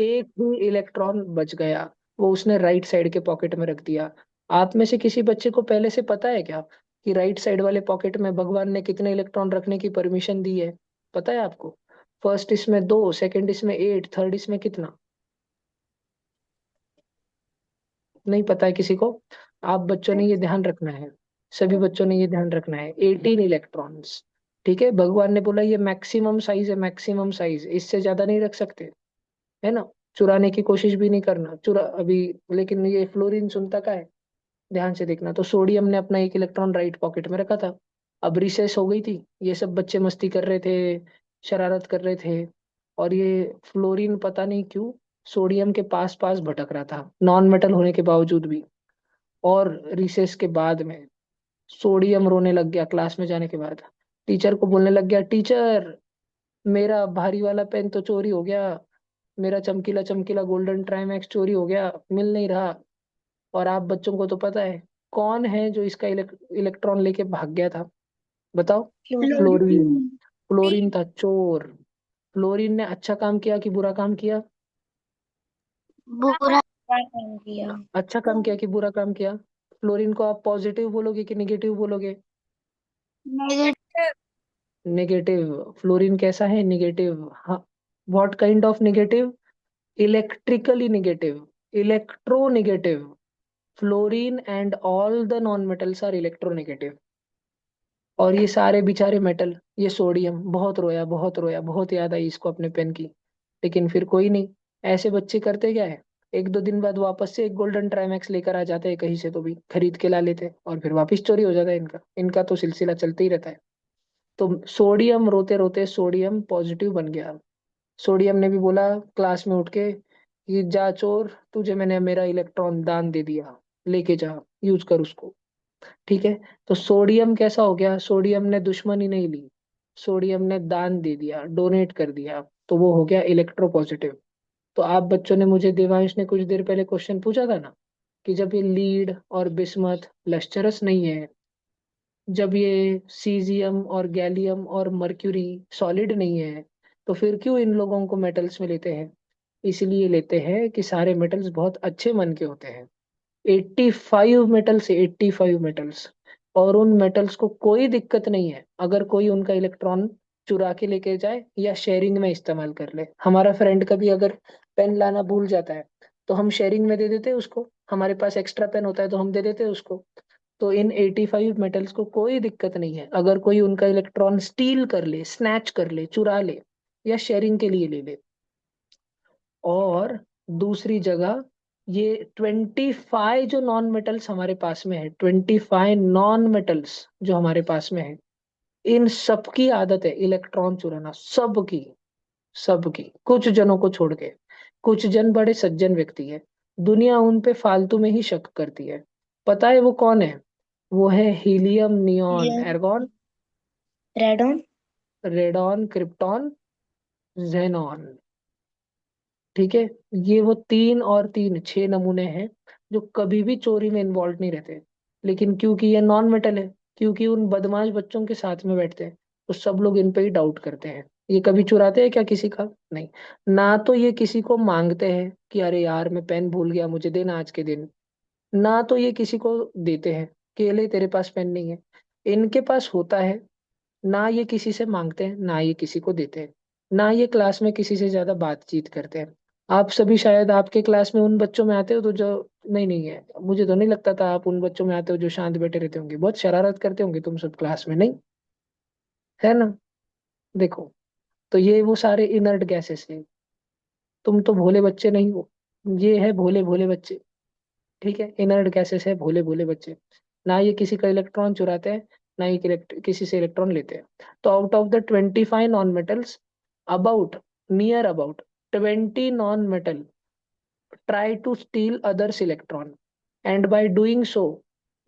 एक ही इलेक्ट्रॉन बच गया, वो उसने राइट साइड के पॉकेट में रख दिया। आप में से किसी बच्चे को पहले से पता है क्या कि राइट साइड वाले पॉकेट में भगवान ने कितने इलेक्ट्रॉन रखने की परमिशन दी है? पता है आपको? फर्स्ट इसमें 2, सेकंड इसमें 8, थर्ड इसमें कितना? नहीं पता है किसी को? आप बच्चों ने ये ध्यान रखना है, सभी बच्चों ने ये ध्यान रखना है, 18 इलेक्ट्रॉन्स। ठीक है, भगवान ने बोला ये मैक्सिमम साइज है, मैक्सिमम साइज, इससे ज्यादा नहीं रख सकते, है ना? चुराने की कोशिश भी नहीं करना चुरा अभी। लेकिन ये फ्लोरीन सुनता का है? ध्यान से देखना। तो सोडियम ने अपना एक इलेक्ट्रॉन राइट पॉकेट में रखा था। अब रिसेस हो गई थी, ये सब बच्चे मस्ती कर रहे थे, शरारत कर रहे थे, और ये फ्लोरीन पता नहीं क्यों सोडियम के पास पास भटक रहा था, नॉन मेटल होने के बावजूद भी। और रिसेस के बाद में सोडियम रोने लग गया क्लास में जाने के बाद। टीचर को बोलने लग गया, टीचर मेरा भारी वाला पेन तो चोरी हो गया, मेरा चमकीला चमकीला गोल्डन ट्राइमैक्स चोरी हो गया, मिल नहीं रहा। और आप बच्चों को तो पता है कौन है जो इसका इलेक्ट्रॉन लेके भाग गया था? बताओ। फ्लोरीन। फ्लोरीन। फ्लोरीन था चोर। फ्लोरीन ने अच्छा काम किया कि बुरा काम किया? बुरा। काम किया। अच्छा काम किया कि बुरा काम किया? फ्लोरीन को आप पॉजिटिव बोलोगे कि निगेटिव बोलोगे? नेगेटिव। नेगेटिव। फ्लोरीन कैसा है? निगेटिव। हाँ। What kind of negative? Electrically negative, electronegative. Fluorine and all the non metals are electronegative. और ये सारे बेचारे मेटल, ये सोडियम बहुत रोया, बहुत रोया, बहुत याद आई इसको अपने पेन की। लेकिन फिर कोई नहीं, ऐसे बच्चे करते क्या है, एक दो दिन बाद वापस से एक गोल्डन ट्राइमैक्स लेकर आ जाते हैं, कहीं से तो भी खरीद के ला लेते हैं, और फिर वापस चोरी हो जाता है इनका। इनका तो सिलसिला चलते ही रहता है। तो सोडियम रोते रोते सोडियम पॉजिटिव बन गया। सोडियम ने भी बोला क्लास में उठ के कि जा चोर, तुझे मैंने मेरा इलेक्ट्रॉन दान दे दिया, लेके जा, यूज कर उसको। ठीक है। तो सोडियम कैसा हो गया? सोडियम ने दुश्मनी नहीं ली, सोडियम ने दान दे दिया, डोनेट कर दिया, तो वो हो गया इलेक्ट्रो पॉजिटिव। तो आप बच्चों ने, मुझे देवांश ने कुछ देर पहले क्वेश्चन पूछा था ना कि जब ये लीड और बिस्मथ लश्चरस नहीं है, जब ये सीजियम और गैलियम और मर्क्यूरी सॉलिड नहीं है, तो फिर क्यों इन लोगों को मेटल्स में लेते हैं? इसलिए लेते हैं कि सारे मेटल्स बहुत अच्छे मन के होते हैं। 85 मेटल्स, 85 मेटल्स। और उन मेटल्स को कोई दिक्कत नहीं है अगर कोई उनका इलेक्ट्रॉन चुरा के लेके जाए या शेयरिंग में इस्तेमाल कर ले। हमारा फ्रेंड कभी अगर पेन लाना भूल जाता है तो हम शेयरिंग में दे देते हैं उसको, हमारे पास एक्स्ट्रा पेन होता है तो हम दे देते हैं उसको। तो इन 85 मेटल्स को कोई दिक्कत नहीं है अगर कोई उनका इलेक्ट्रॉन स्टील कर ले, स्नैच कर ले, चुरा ले, या शेयरिंग के लिए ले ले। और दूसरी जगह, ये 25 जो नॉन मेटल्स हमारे पास में है, 25 नॉन मेटल्स जो हमारे पास में है, इन सबकी आदत है इलेक्ट्रॉन चुराना, सबकी। सबकी, कुछ जनों को छोड़ के। कुछ जन बड़े सज्जन व्यक्ति है, दुनिया उन पे फालतू में ही शक करती है। पता है वो कौन है? वो है helium, neon, argon, radon. Radon, krypton, xenon. ठीक है। ये वो तीन और तीन, 6 नमूने हैं जो कभी भी चोरी में इन्वॉल्व नहीं रहते। लेकिन क्योंकि ये नॉन मेटल है, क्योंकि उन बदमाश बच्चों के साथ में बैठते हैं, तो सब लोग इन पे ही डाउट करते हैं। ये कभी चुराते हैं क्या किसी का? नहीं। ना तो ये किसी को मांगते हैं कि अरे यार मैं पेन भूल गया, मुझे देना आज के दिन। ना तो ये किसी को देते हैं कि ले तेरे पास पेन नहीं है। इनके पास होता है, ना ये किसी से मांगते हैं, ना ये किसी को देते हैं, ना ये क्लास में किसी से ज्यादा बातचीत करते हैं। आप सभी शायद आपके क्लास में उन बच्चों में आते हो तो जो, नहीं नहीं है, मुझे तो नहीं लगता था आप उन बच्चों में आते हो जो शांत बैठे रहते होंगे, बहुत शरारत करते होंगे तुम सब क्लास में, नहीं है ना? देखो, तो ये वो सारे इनर्ट गैसेस हैं। तुम तो भोले बच्चे नहीं हो, ये है भोले भोले बच्चे। ठीक है, इनर्ट गैसेस है, भोले भोले बच्चे। ना ये किसी का इलेक्ट्रॉन चुराते हैं, ना ये किसी से इलेक्ट्रॉन लेते हैं। तो out of the 25 non metals, about near about 20 non metal try to steal others electron, and by doing so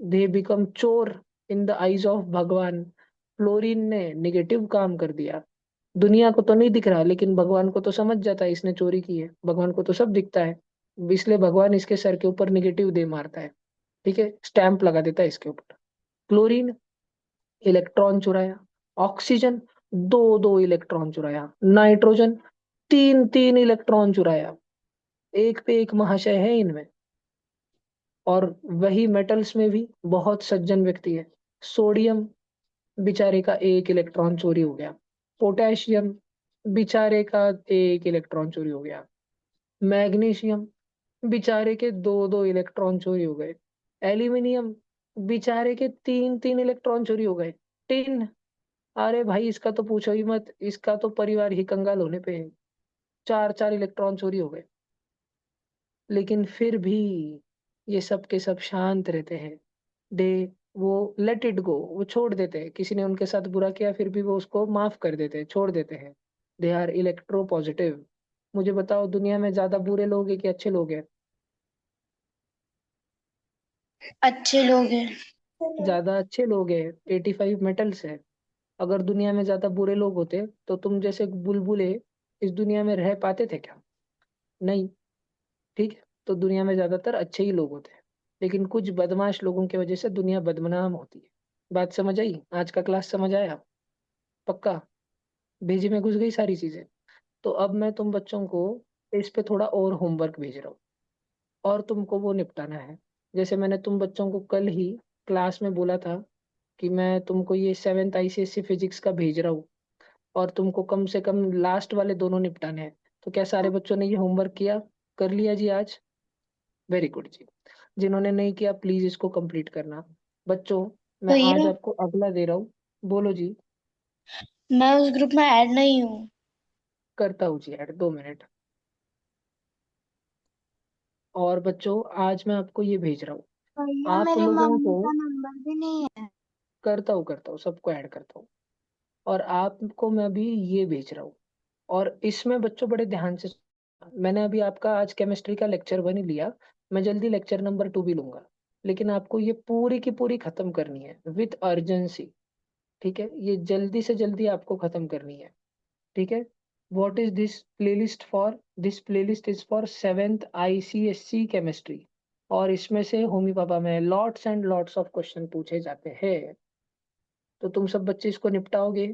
they become चोर in the eyes of भगवान। फ्लोरीन ने निगेटिव काम कर दिया। दुनिया को तो नहीं दिख रहा, लेकिन भगवान को तो समझ जाता है इसने चोरी की है, भगवान को तो सब दिखता है, इसलिए भगवान इसके सर के ऊपर निगेटिव दे मारता है। ठीक है, स्टैंप लगा देता है इसके ऊपर। क्लोरीन इलेक्ट्रॉन चुराया, ऑक्सीजन दो दो इलेक्ट्रॉन चुराया, नाइट्रोजन तीन तीन इलेक्ट्रॉन चुराया। एक पे एक महाशय है इनमें। और वही मेटल्स में भी बहुत सज्जन व्यक्ति है। सोडियम बेचारे का एक इलेक्ट्रॉन चोरी हो गया, पोटेशियम बेचारे का एक इलेक्ट्रॉन चोरी हो गया, मैग्नीशियम बेचारे के दो दो इलेक्ट्रॉन चोरी हो गए, एल्यूमिनियम बेचारे के तीन तीन इलेक्ट्रॉन चोरी हो गए, टिन, अरे भाई इसका तो पूछो ही मत, इसका तो परिवार ही कंगाल होने पे है, चार चार इलेक्ट्रॉन चोरी हो गए। लेकिन फिर भी ये सब के सब शांत रहते हैं। दे वो लेट इट गो, वो छोड़ देते हैं, किसी ने उनके साथ बुरा किया फिर भी वो उसको माफ कर देते हैं, छोड़ देते हैं। They are electropositive. मुझे बताओ, दुनिया में ज्यादा बुरे लोग हैं कि अच्छे लोग हैं? अच्छे लोग हैं। ज्यादा अच्छे लोग हैं। 85 मेटल्स है। अगर दुनिया में ज्यादा बुरे लोग होते तो तुम जैसे बुलबुले इस दुनिया में रह पाते थे क्या? नहीं। ठीक है, तो दुनिया में ज्यादातर अच्छे ही लोग होते हैं, लेकिन कुछ बदमाश लोगों की वजह से दुनिया बदनाम होती है। बात समझ आई? आज का क्लास समझ आया? पक्का? भेजी में घुस गई सारी चीजें? तो अब मैं तुम बच्चों को इस पे थोड़ा और होमवर्क भेज रहा हूँ, और तुमको वो निपटाना है। जैसे मैंने तुम बच्चों को कल ही क्लास में बोला था कि मैं तुमको ये 7th ICSE फिजिक्स का भेज रहा हूँ, और तुमको कम से कम लास्ट वाले दोनों निपटाने हैं। तो क्या सारे बच्चों ने ये होमवर्क किया, कर लिया जी आज? वेरी गुड जी। जिन्होंने नहीं किया प्लीज इसको कंप्लीट करना। बच्चों, मैं आज भैया आपको अगला दे रहा हूँ। बोलो जी। मैं उस ग्रुप में ऐड नहीं हूँ। करता हूँ जी ऐड, 2 मिनट। और बच्चों, आज मैं आपको ये भेज रहा हूँ, भैया आप मेरे लोगों मम्मी को। का नंबर भी नहीं है। करता हूँ, सबको ऐड करता हूँ। और आपको मैं अभी ये भेज रहा हूँ। और इसमें बच्चों बड़े ध्यान से मैंने अभी आपका आज केमिस्ट्री का लेक्चर 1 ही लिया, मैं जल्दी लेक्चर नंबर 2 भी लूंगा। लेकिन आपको ये पूरी की पूरी खत्म करनी है विथ अर्जेंसी। ठीक है, ये जल्दी से जल्दी आपको खत्म करनी है। ठीक है। What is this playlist for? This playlist is for 7th ICSE chemistry. और इसमें से होमी पापा में lots and lots of question पूछे जाते हैं। तो तुम सब बच्चे इसको निपटाओगे?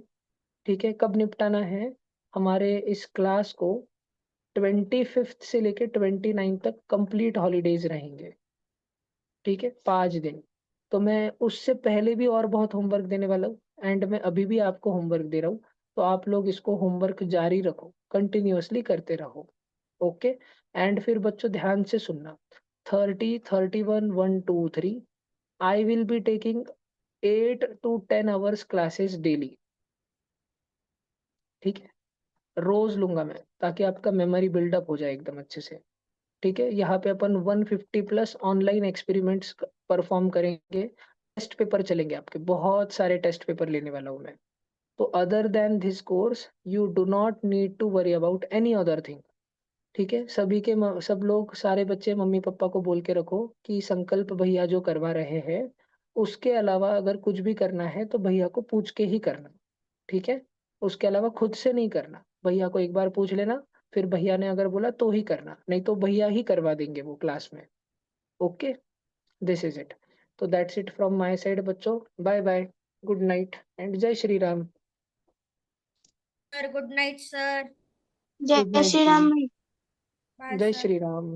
ठीक है, कब निपटाना है? हमारे इस क्लास को 25th से लेके 29 तक कंप्लीट हॉलीडेज रहेंगे। ठीक है, 5 दिन। तो मैं उससे पहले भी और बहुत होमवर्क देने वाला हूँ, एंड मैं अभी भी आपको होमवर्क दे रहा हूँ। तो आप लोग इसको होमवर्क जारी रखो, कंटिन्यूअसली करते रहो। ओके। एंड फिर बच्चों ध्यान से सुनना, 30, 31, 1, 2, 3 I will be taking 8 to 10 hours classes daily. ठीक है, रोज लूंगा मैं, ताकि आपका मेमोरी बिल्डअप हो जाए एकदम अच्छे से। ठीक है, यहाँ पे अपन 150+ ऑनलाइन एक्सपेरिमेंट्स परफॉर्म करेंगे। टेस्ट पेपर चलेंगे आपके, बहुत सारे टेस्ट पेपर लेने वाला हूँ मैं। तो other than this course you do not need to worry about any other thing. ठीक है, सब लोग, सारे बच्चे मम्मी पापा को बोल के रखो कि संकल्प भैया जो करवा रहे हैं उसके अलावा अगर कुछ भी करना है तो भैया को पूछ के ही करना। ठीक है, उसके अलावा खुद से नहीं करना। भैया को एक बार पूछ लेना, फिर भैया ने अगर बोला तो ही करना, नहीं तो भैया ही करवा देंगे वो क्लास में। Okay, this is it. तो that's it from my side बच्चों। Bye bye, good night and जय Shri Ram. Sir good night sir. Good जय नाइट श्री जी, राम। बाय जय सर। श्री राम।